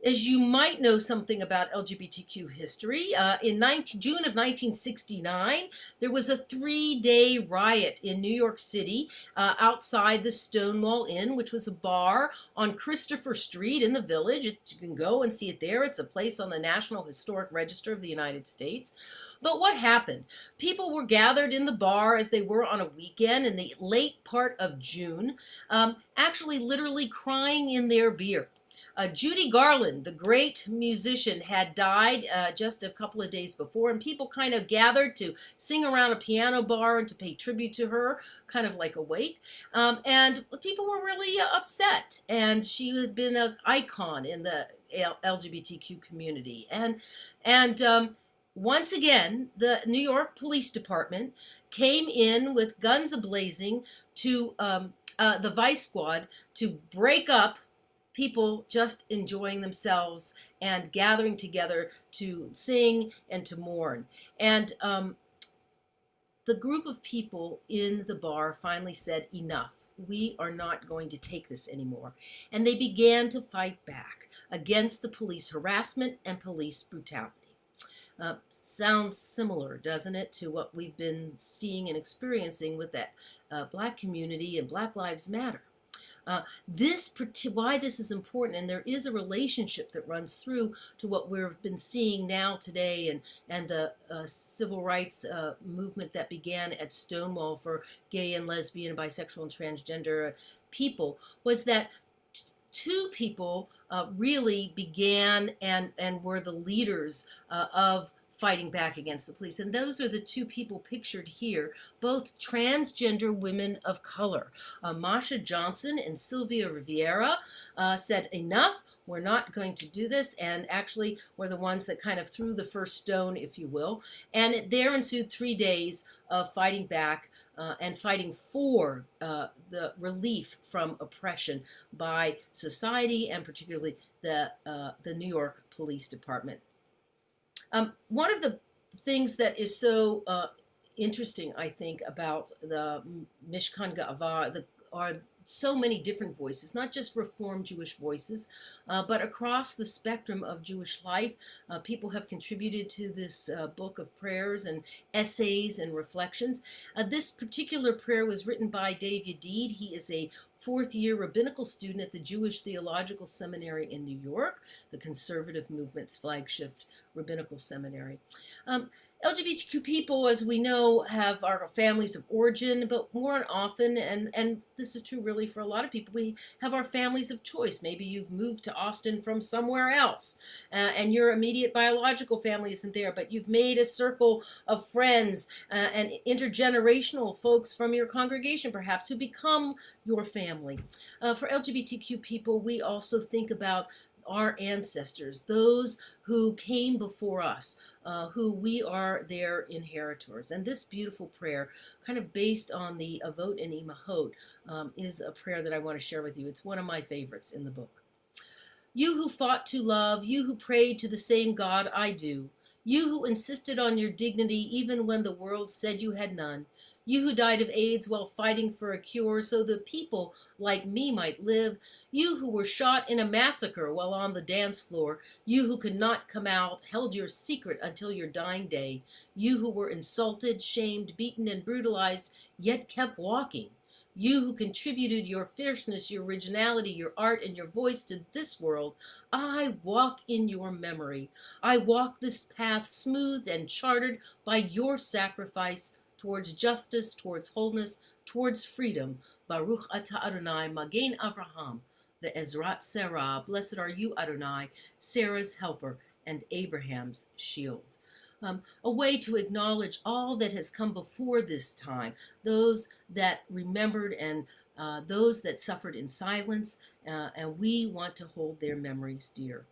As you might know something about LGBTQ history, in June of 1969, there was a 3-day riot in New York City outside the Stonewall Inn, which was a bar on Christopher Street in the Village. You can go and see it there. It's a place on the National Historic Register of the United States. But what happened? People were gathered in the bar as they were on a weekend in the late part of June, actually literally crying in their beer. Judy Garland, the great musician, had died just a couple of days before, and people kind of gathered to sing around a piano bar and to pay tribute to her, kind of like a wake. And people were really upset, and she had been an icon in the LGBTQ community. And once again, the New York Police Department came in with guns a-blazing to the Vice Squad to break up people just enjoying themselves and gathering together to sing and to mourn. And the group of people in the bar finally said, enough. We are not going to take this anymore. And they began to fight back against the police harassment and police brutality. Sounds similar, doesn't it, to what we've been seeing and experiencing with that Black community and Black Lives Matter. Why this is important, and there is a relationship that runs through to what we've been seeing now today, and the civil rights movement that began at Stonewall for gay and lesbian, bisexual, and transgender people, was that two people really began and were the leaders of fighting back against the police. And those are the two people pictured here, both transgender women of color. Masha Johnson and Sylvia Riviera said, enough, we're not going to do this, and actually were the ones that kind of threw the first stone, if you will. And there ensued 3 days of fighting back and fighting for the relief from oppression by society, and particularly the New York Police Department. One of the things that is so interesting, I think, about the Mishkan Ga'avah, the are so many different voices, not just Reform Jewish voices, but across the spectrum of Jewish life. People have contributed to this book of prayers and essays and reflections. This particular prayer was written by Dave Yedid. He is a fourth-year rabbinical student at the Jewish Theological Seminary in New York, the conservative movement's flagship rabbinical seminary. LGBTQ people, as we know, have our families of origin, but more often, and this is true really for a lot of people, we have our families of choice. Maybe you've moved to Austin from somewhere else, and your immediate biological family isn't there, but you've made a circle of friends and intergenerational folks from your congregation, perhaps, who become your family. For LGBTQ people, we also think about our ancestors, those who came before us, who we are their inheritors. And this beautiful prayer, kind of based on the Avot and Imahot, is a prayer that I want to share with you. It's one of my favorites in the book. You who fought to love, you who prayed to the same God I do, you who insisted on your dignity even when the world said you had none, you who died of AIDS while fighting for a cure so the people like me might live, you who were shot in a massacre while on the dance floor, you who could not come out, held your secret until your dying day, you who were insulted, shamed, beaten, and brutalized, yet kept walking, you who contributed your fierceness, your originality, your art, and your voice to this world, I walk in your memory. I walk this path smoothed and charted by your sacrifice towards justice, towards wholeness, towards freedom. Baruch atah Adonai, Magen Avraham, ve'ezrat Sarah. Blessed are you, Adonai, Sarah's helper and Abraham's shield. A way to acknowledge all that has come before this time, those that remembered and those that suffered in silence, and we want to hold their memories dear.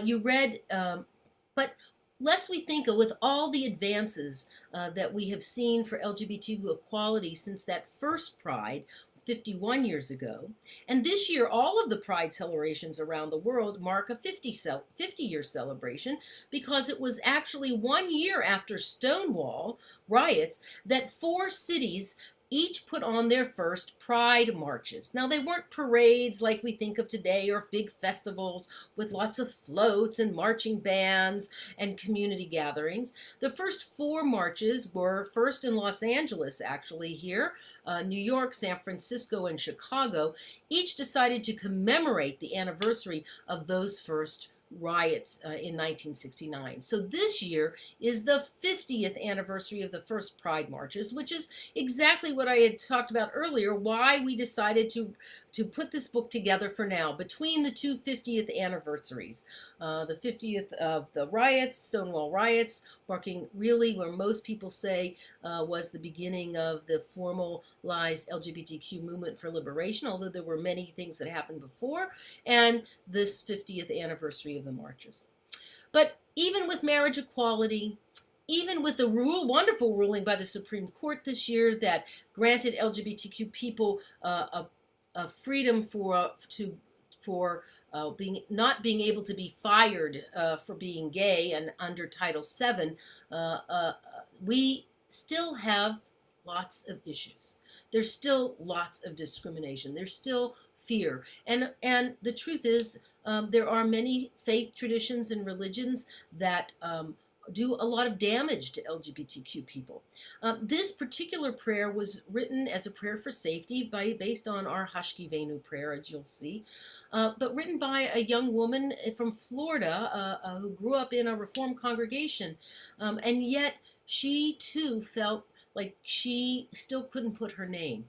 You read, but lest we think of, with all the advances that we have seen for LGBT equality since that first Pride 51 years ago, and this year all of the Pride celebrations around the world mark a 50-year celebration, because it was actually 1 year after Stonewall riots that 4 cities each put on their first Pride marches. Now, they weren't parades like we think of today, or big festivals with lots of floats and marching bands and community gatherings. The first 4 marches were first in Los Angeles, actually, here, New York, San Francisco, and Chicago. Each decided to commemorate the anniversary of those first riots in 1969. So this year is the 50th anniversary of the first Pride marches, which is exactly what I had talked about earlier, why we decided to put this book together for now, between the 2 50th anniversaries. The 50th of the riots, Stonewall riots, marking really where most people say was the beginning of the formalized LGBTQ movement for liberation, although there were many things that happened before, and this 50th anniversary of the marches. But even with marriage equality, even with the wonderful ruling by the Supreme Court this year that granted LGBTQ people a freedom for not being able to be fired for being gay and under Title VII, we still have lots of issues. There's still lots of discrimination. There's still fear. And the truth is, there are many faith traditions and religions that do a lot of damage to LGBTQ people. This particular prayer was written as a prayer for safety based on our Hashkivenu prayer, as you'll see, but written by a young woman from Florida who grew up in a Reform congregation, and yet she too felt like she still couldn't put her name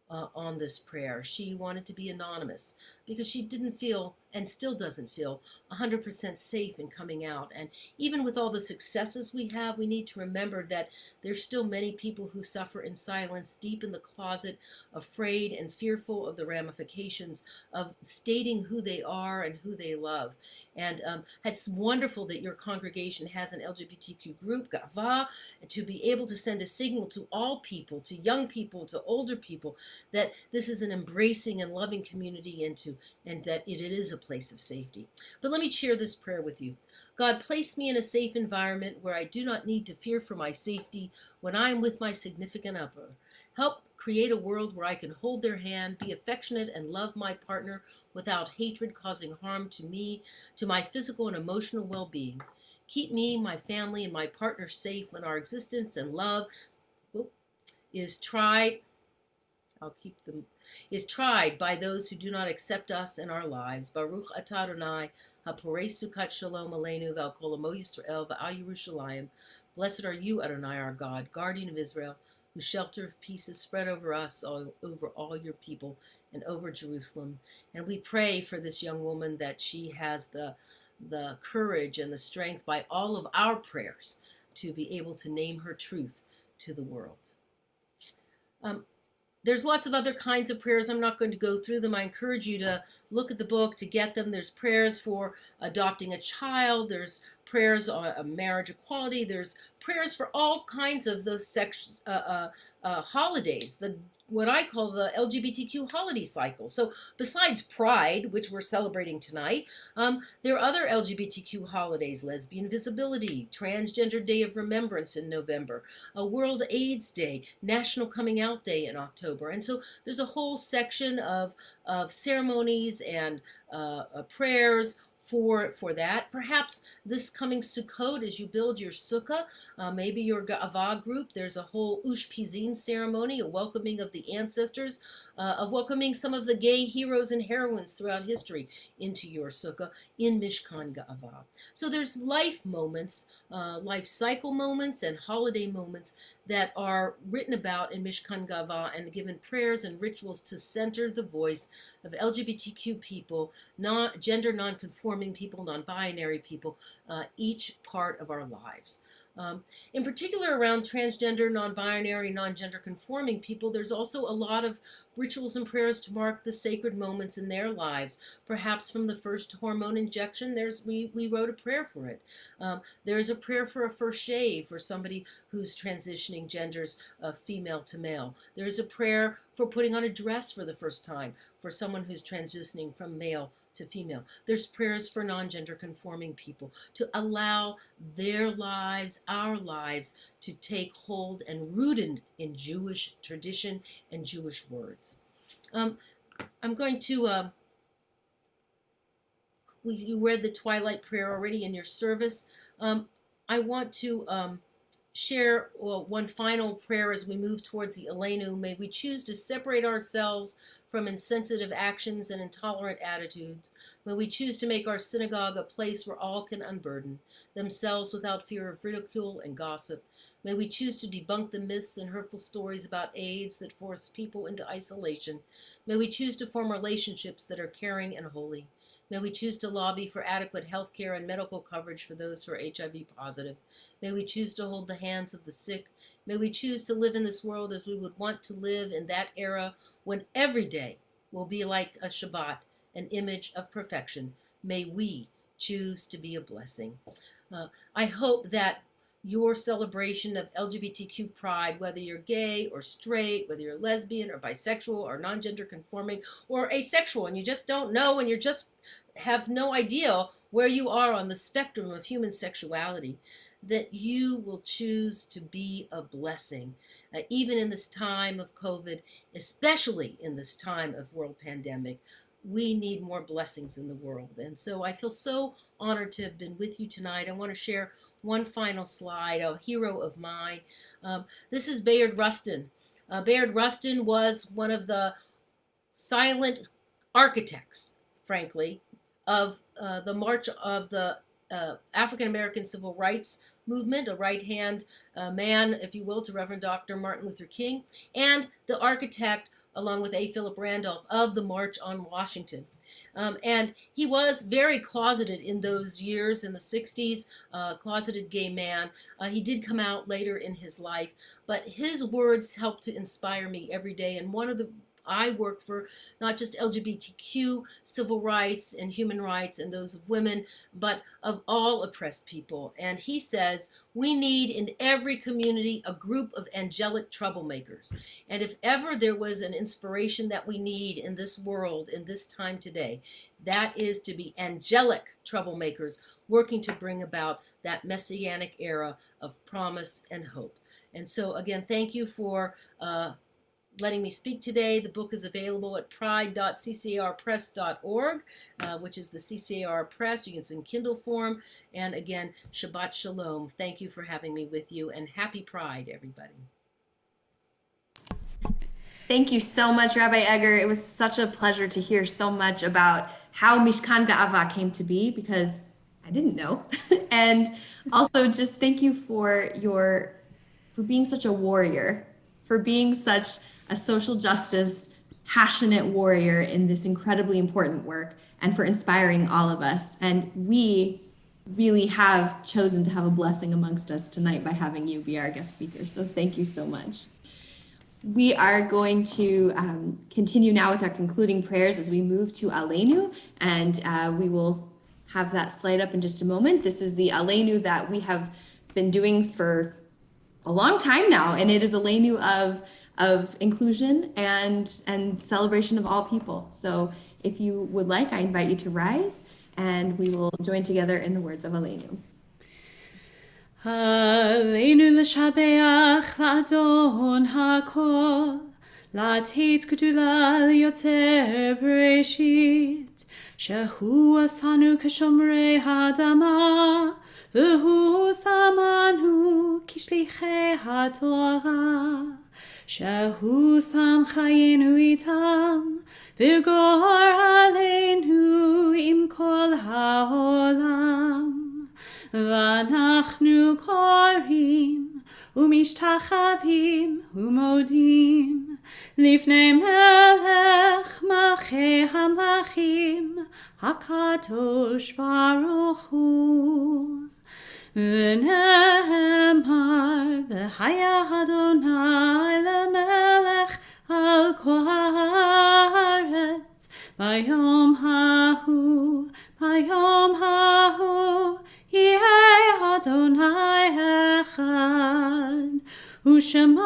on this prayer. She wanted to be anonymous because she didn't feel, and still doesn't feel, 100% safe in coming out. And even with all the successes we have, we need to remember that there's still many people who suffer in silence, deep in the closet, afraid and fearful of the ramifications of stating who they are and who they love. And it's wonderful that your congregation has an LGBTQ group, Ga'avah, to be able to send a signal to all people, to young people, to older people, that this is an embracing and loving community, and that it is a place of safety. But let me share this prayer with you. God, place me in a safe environment where I do not need to fear for my safety when I am with my significant other. Help Create a world where I can hold their hand, be affectionate, and love my partner without hatred causing harm to me, to my physical and emotional well-being. Keep me, my family, and my partner safe when our existence and love is tried. I'll keep them. Is tried by those who do not accept us in our lives. Baruch atah Adonai, haporei sukat shalom aleinu v'al kol amo Yisrael v'al Yerushalayim. Blessed are you, Adonai, our God, guardian of Israel, whose shelter of peace is spread over us, over all your people, and over Jerusalem. And we pray for this young woman that she has the courage and the strength by all of our prayers to be able to name her truth to the world. There's lots of other kinds of prayers. I'm not going to go through them. I encourage you to look at the book to get them. There's prayers for adopting a child. There's prayers on marriage equality. There's prayers for all kinds of those holidays, what I call the LGBTQ holiday cycle. So besides Pride, which we're celebrating tonight, there are other LGBTQ holidays: Lesbian Visibility, Transgender Day of Remembrance in November, World AIDS Day, National Coming Out Day in October. And so there's a whole section of ceremonies and prayers for that. Perhaps this coming Sukkot, as you build your sukkah, maybe your Ga'avah group, there's a whole Ushpizin ceremony, a welcoming of the ancestors, of welcoming some of the gay heroes and heroines throughout history into your sukkah in Mishkan Ga'avah. So there's life moments, life cycle moments and holiday moments that are written about in Mishkan Ga'avah and given prayers and rituals to center the voice of LGBTQ people, gender non-conforming people, non-binary people, each part of our lives. In particular, around transgender, non-binary, non-gender conforming people, there's also a lot of rituals and prayers to mark the sacred moments in their lives. Perhaps from the first hormone injection, we wrote a prayer for it. There's a prayer for a first shave for somebody who's transitioning genders female to male. There's a prayer for putting on a dress for the first time for someone who's transitioning from male to female. There's prayers for non-gender conforming people to allow their lives, our lives, to take hold and rooted in Jewish tradition and Jewish words. I'm going to, you read the Twilight Prayer already in your service. I want to share one final prayer as we move towards the Aleinu. May we choose to separate ourselves from insensitive actions and intolerant attitudes. May we choose to make our synagogue a place where all can unburden themselves without fear of ridicule and gossip. May we choose to debunk the myths and hurtful stories about AIDS that force people into isolation. May we choose to form relationships that are caring and holy. May we choose to lobby for adequate health care and medical coverage for those who are HIV positive. May we choose to hold the hands of the sick. May we choose to live in this world as we would want to live in that era when every day will be like a Shabbat, an image of perfection. May we choose to be a blessing. I hope that your celebration of LGBTQ pride, whether you're gay or straight, whether you're lesbian or bisexual or non-gender conforming or asexual, and you just don't know and you just have no idea where you are on the spectrum of human sexuality, that you will choose to be a blessing, even in this time of COVID, especially in this time of world pandemic. We need more blessings in the world. And so I feel so honored to have been with you tonight. I want to share one final slide, a hero of mine. This is Bayard Rustin. Bayard Rustin was one of the silent architects, frankly, of the march of the African-American civil rights movement, a right-hand man, if you will, to Reverend Dr. Martin Luther King, and the architect, along with A. Philip Randolph, of the March on Washington. And he was very closeted in those years, in the 60s, closeted gay man. He did come out later in his life, but his words help to inspire me every day. And I work for not just LGBTQ civil rights and human rights and those of women, but of all oppressed people. And he says, we need in every community a group of angelic troublemakers. And if ever there was an inspiration that we need in this world, in this time today, that is to be angelic troublemakers working to bring about that messianic era of promise and hope. And so again, thank you for letting me speak today. The book is available at pride.ccarpress.org, which is the CCAR Press. You can send Kindle form. And again, Shabbat Shalom. Thank you for having me with you, and happy Pride, everybody. Thank you so much, Rabbi Egger. It was such a pleasure to hear so much about how Mishkan Ga'avah came to be, because I didn't know. And also just thank you for being such a warrior, for being such a social justice passionate warrior in this incredibly important work, and for inspiring all of us. And we really have chosen to have a blessing amongst us tonight by having you be our guest speaker. So thank you so much. We are going to continue now with our concluding prayers as we move to Aleinu, and we will have that slide up in just a moment. This is the Aleinu that we have been doing for a long time now, and it is Aleinu of inclusion and celebration of all people. So if you would like, I invite you to rise, and we will join together in the words of Aleinu. עלינו לשבח לאדון הכל, לתת גדולה ליוצר בראשית, שהוא עשנו כשומרי האדמה, והוא שמנו כשליחי התורה, שהוא שם חיינו איתם, וגור עלינו עם כל העולם. ואנחנו קוראים ומשתחווים ומודים לפני מלך מלכי המלכים הקדוש ברוך הוא. ונאמר והיה אדוני למלך על כל הארץ ביום ההוא יהיה אדוני אחד, ושמו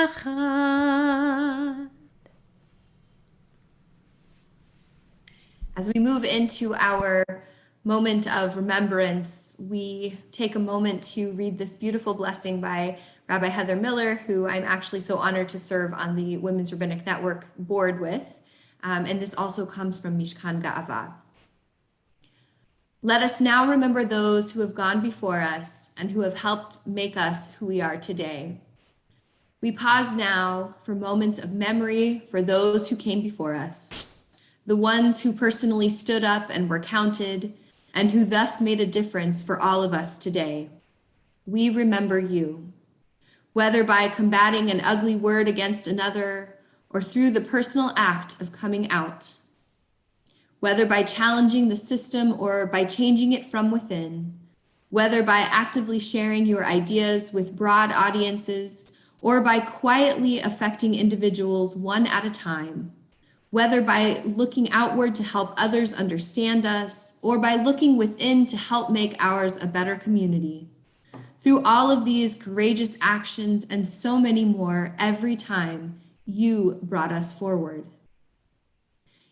אחד. As we move into our moment of remembrance, we take a moment to read this beautiful blessing by Rabbi Heather Miller, who I'm actually so honored to serve on the Women's Rabbinic Network board with. And this also comes from Mishkan Ga'avah. Let us now remember those who have gone before us and who have helped make us who we are today. We pause now for moments of memory for those who came before us, the ones who personally stood up and were counted, and who thus made a difference for all of us today. We remember you. Whether by combating an ugly word against another, or through the personal act of coming out. Whether by challenging the system or by changing it from within. Whether by actively sharing your ideas with broad audiences, or by quietly affecting individuals one at a time. Whether by looking outward to help others understand us, or by looking within to help make ours a better community. Through all of these courageous actions and so many more, every time, you brought us forward.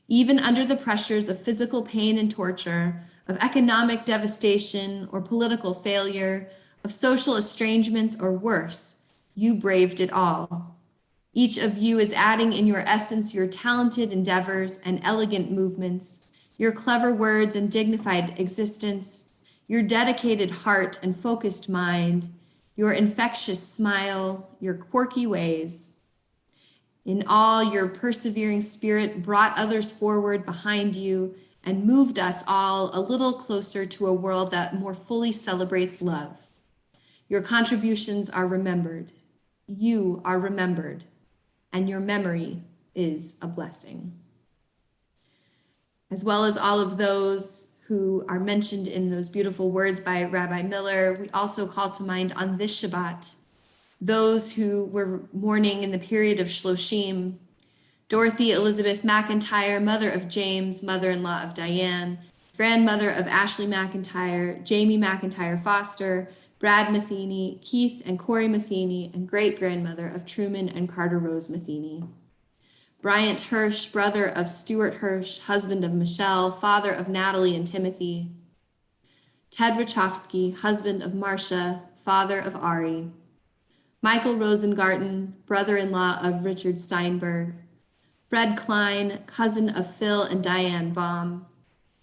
Even under the pressures of physical pain and torture, of economic devastation or political failure, of social estrangements or worse, you braved it all. Each of you is adding in your essence your talented endeavors and elegant movements, your clever words and dignified existence, your dedicated heart and focused mind, your infectious smile, your quirky ways. In all, your persevering spirit brought others forward behind you and moved us all a little closer to a world that more fully celebrates love. Your contributions are remembered. You are remembered, and your memory is a blessing. As well as all of those who are mentioned in those beautiful words by Rabbi Miller, we also call to mind on this Shabbat, those who were mourning in the period of Shloshim, Dorothy Elizabeth McIntyre, mother of James, mother-in-law of Diane, grandmother of Ashley McIntyre, Jamie McIntyre Foster, Brad Matheny, Keith and Corey Matheny, and great-grandmother of Truman and Carter Rose Matheny. Bryant Hirsch, brother of Stuart Hirsch, husband of Michelle, father of Natalie and Timothy. Ted Wachowski, husband of Marcia, father of Ari, Michael Rosengarten, brother-in-law of Richard Steinberg, Fred Klein, cousin of Phil and Diane Baum,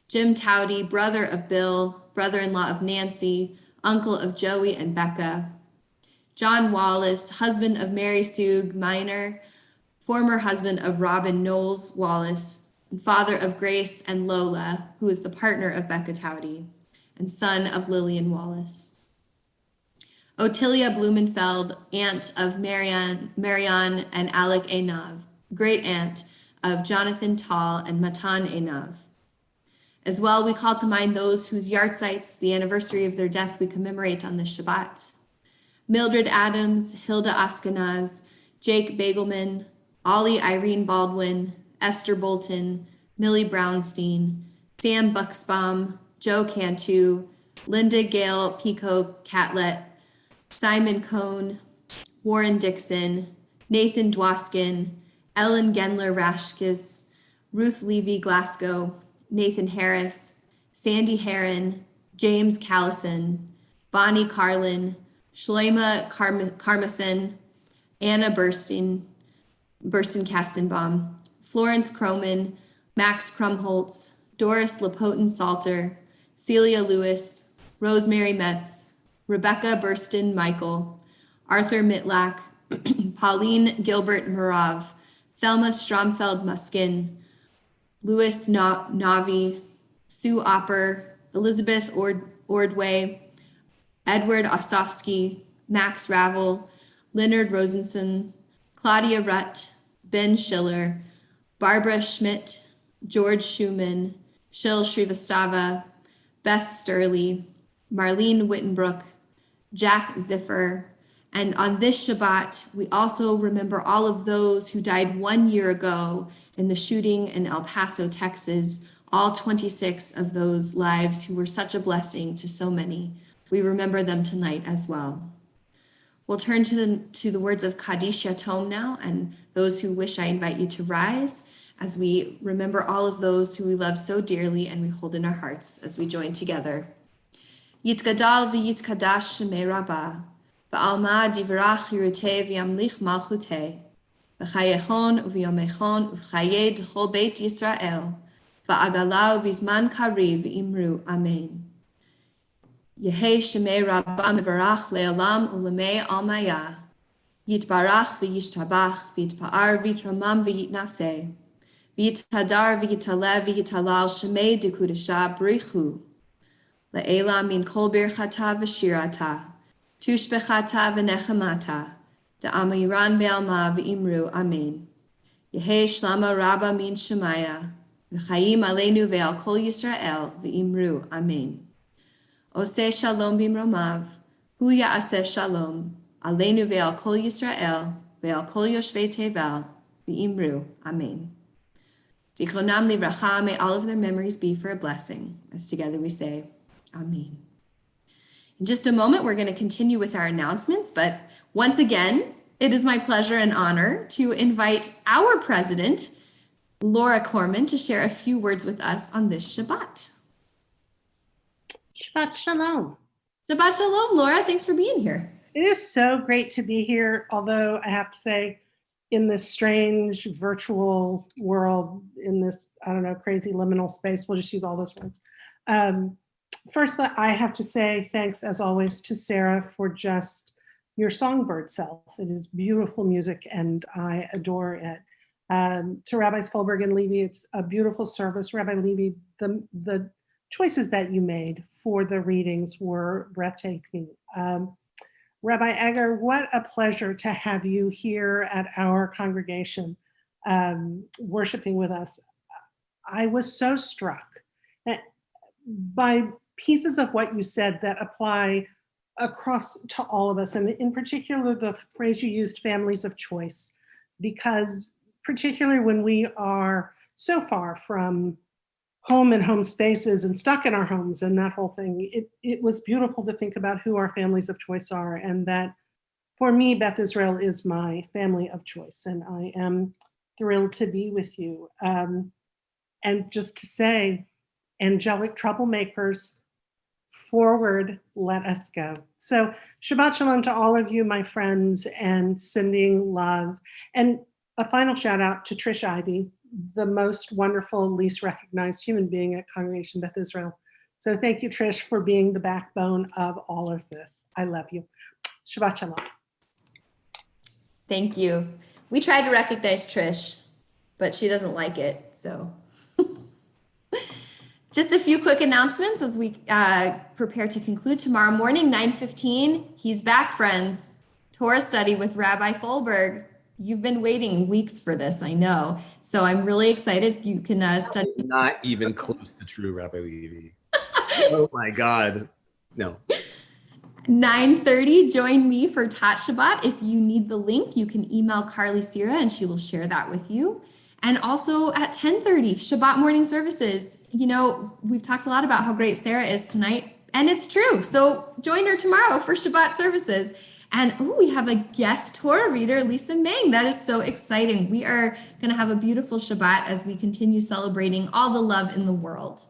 Jim Towdy, brother of Bill, brother-in-law of Nancy, uncle of Joey and Becca, John Wallace, husband of Mary Sue Miner, former husband of Robin Knowles Wallace, and father of Grace and Lola, who is the partner of Becca Towdy, and son of Lillian Wallace. Otilia Blumenfeld, aunt of Marianne and Alec Enav, great aunt of Jonathan Tall and Matan Enav. As well, we call to mind those whose yahrzeits, the anniversary of their death, we commemorate on this Shabbat. Mildred Adams, Hilda Askenaz, Jake Bagelman, Ollie Irene Baldwin, Esther Bolton, Millie Brownstein, Sam Bucksbaum, Joe Cantu, Linda Gale Pico Catlett, Simon Cohn, Warren Dixon, Nathan Dwoskin, Ellen Genler Rashkis, Ruth Levy Glasgow, Nathan Harris, Sandy Heron, James Callison, Bonnie Carlin, Shloima Carmison, Anna Burstyn Kastenbaum, Florence Croman, Max Krumholtz, Doris Lapotin Salter, Celia Lewis, Rosemary Metz, Rebecca Burston Michael, Arthur Mitlak, Pauline Gilbert Murav, Thelma Stromfeld Muskin, Louis Navi, Sue Opper, Elizabeth Ordway, Edward Ostofsky, Max Ravel, Leonard Rosenson, Claudia Rutt, Ben Schiller, Barbara Schmidt, George Schumann, Shil Shrivastava, Beth Sturley, Marlene Wittenbrook, Jack Ziffer, and on this Shabbat, we also remember all of those who died 1 year ago in the shooting in El Paso, Texas, all 26 of those lives who were such a blessing to so many. We remember them tonight as well. We'll turn to the words of Kaddish Yatom now, and those who wish, I invite you to rise as we remember all of those who we love so dearly and we hold in our hearts as we join together. Yitgadal v'yitkadash shemei Rabbah, v'alma divrach yiruteh v'yamlich malchuteh, v'chayechon u'v'yomechon u'v'chayeh d'chol beit Yisrael, v'agalau v'zman kariv v'imru amen. Yehei shemei Rabbah mevarach le'olam u'lemei almaya, yitbarach v'yishtabach v'yitpa'ar v'yitramam v'yitnaseh, v'yitadar v'yitalev v'yitalal shemei dekudesha brichu, le'ela min kol birchata v'shirata, tushbechata v'nechemata, da'amiran be'alma v'imru amen. Yehei shlama Rabbah min shemaya, v'chayim aleinu ve'al kol Yisrael v'imru amen. Oseh shalom bimromav, hu ya'aseh shalom, aleinu ve'al kol Yisrael, ve'al kol yoshvei tevel, v'imru amen. Zichronam livracha, may all of their memories be for a blessing. As together we say, amen. In just a moment, we're going to continue with our announcements, but once again, it is my pleasure and honor to invite our president, Laura Corman, to share a few words with us on this Shabbat. Shabbat Shalom. Shabbat Shalom, Laura. Thanks for being here. It is so great to be here, although I have to say, in this strange virtual world, in this, I don't know, crazy liminal space, we'll just use all those words. First, I have to say thanks, as always, to Sarah for just your songbird self. It is beautiful music, and I adore it. To Rabbis Folberg and Levy, it's a beautiful service. Rabbi Levy, the choices that you made for the readings were breathtaking. Rabbi Egger, what a pleasure to have you here at our congregation, worshiping with us. I was so struck by pieces of what you said that apply across to all of us, and in particular, the phrase you used, families of choice, because particularly when we are so far from home and home spaces and stuck in our homes and that whole thing, it was beautiful to think about who our families of choice are, and that for me, Beth Israel is my family of choice, and I am thrilled to be with you. And just to say, angelic troublemakers forward, let us go. So Shabbat Shalom to all of you, my friends, and sending love. And a final shout out to Trish Ivy, the most wonderful, least recognized human being at Congregation Beth Israel. So thank you, Trish, for being the backbone of all of this. I love you. Shabbat Shalom. Thank you. We tried to recognize Trish, but she doesn't like it, so. Just a few quick announcements as we prepare to conclude. Tomorrow morning, 9:15, he's back, friends. Torah study with Rabbi Folberg. You've been waiting weeks for this, I know. So I'm really excited. You can study. It's not even close to true, Rabbi Levy. Oh my God. No. 9:30, join me for Tat Shabbat. If you need the link, you can email Carly Sira and she will share that with you. And also at 10:30, Shabbat morning services. You know, we've talked a lot about how great Sarah is tonight, and it's true. So join her tomorrow for Shabbat services. And we have a guest Torah reader, Lisa Meng. That is so exciting. We are going to have a beautiful Shabbat as we continue celebrating all the love in the world.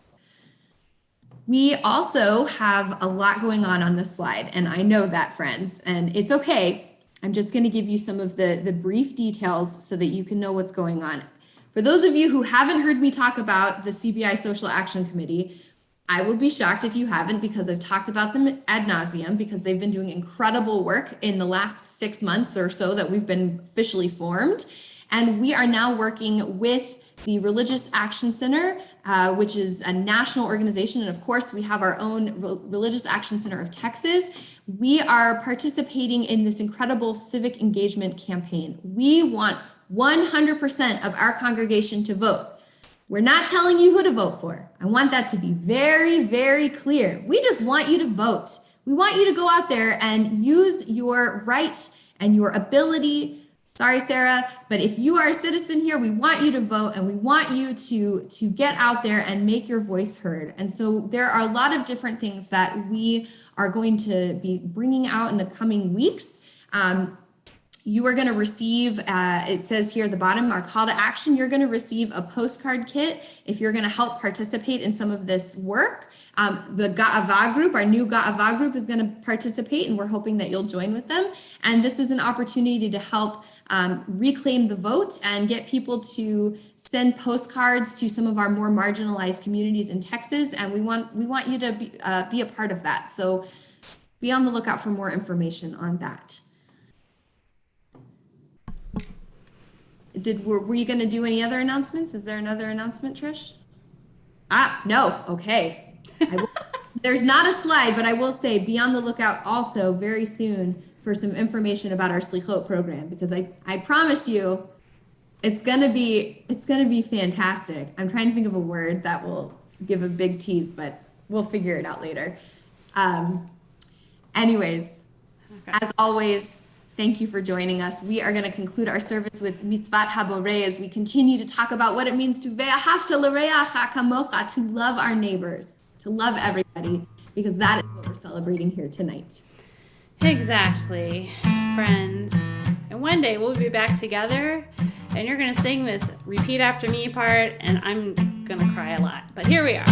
We also have a lot going on this slide, and I know that, friends, and it's okay. I'm just going to give you some of the brief details so that you can know what's going on. For those of you who haven't heard me talk about the CBI Social Action Committee, I will be shocked if you haven't, because I've talked about them ad nauseum, because they've been doing incredible work in the last 6 months or so that we've been officially formed. And we are now working with the Religious Action Center, which is a national organization. And of course, we have our own Religious Action Center of Texas. We are participating in this incredible civic engagement campaign. We want 100% of our congregation to vote. We're not telling you who to vote for. I want that to be very, very clear. We just want you to vote. We want you to go out there and use your right and your ability. Sorry, Sarah, but if you are a citizen here, we want you to vote, and we want you to get out there and make your voice heard. And so there are a lot of different things that we are going to be bringing out in the coming weeks. You are going to receive, it says here at the bottom, our call to action. You're going to receive a postcard kit if you're going to help participate in some of this work. The Ga'avah group, our new Ga'avah group, is going to participate, and we're hoping that you'll join with them. And this is an opportunity to help reclaim the vote and get people to send postcards to some of our more marginalized communities in Texas. And we want you to be a part of that. So be on the lookout for more information on that. Were you going to do any other announcements? Is there another announcement, Trish? No. Okay. There's not a slide, but I will say be on the lookout also very soon for some information about our Slichot program, because I promise you it's going to be fantastic. I'm trying to think of a word that will give a big tease, but we'll figure it out later. Anyways, as always, thank you for joining us. We are going to conclude our service with Mitzvat HaBoreh as we continue to talk about what it means to Ve'ahavta l'reacha kamocha, to love our neighbors, to love everybody, because that is what we're celebrating here tonight. Exactly, friends. And one day we'll be back together, and you're going to sing this repeat after me part, and I'm going to cry a lot. But here we are.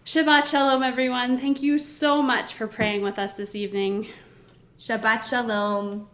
Shabbat Shalom, everyone. Thank you so much for praying with us this evening. Shabbat Shalom.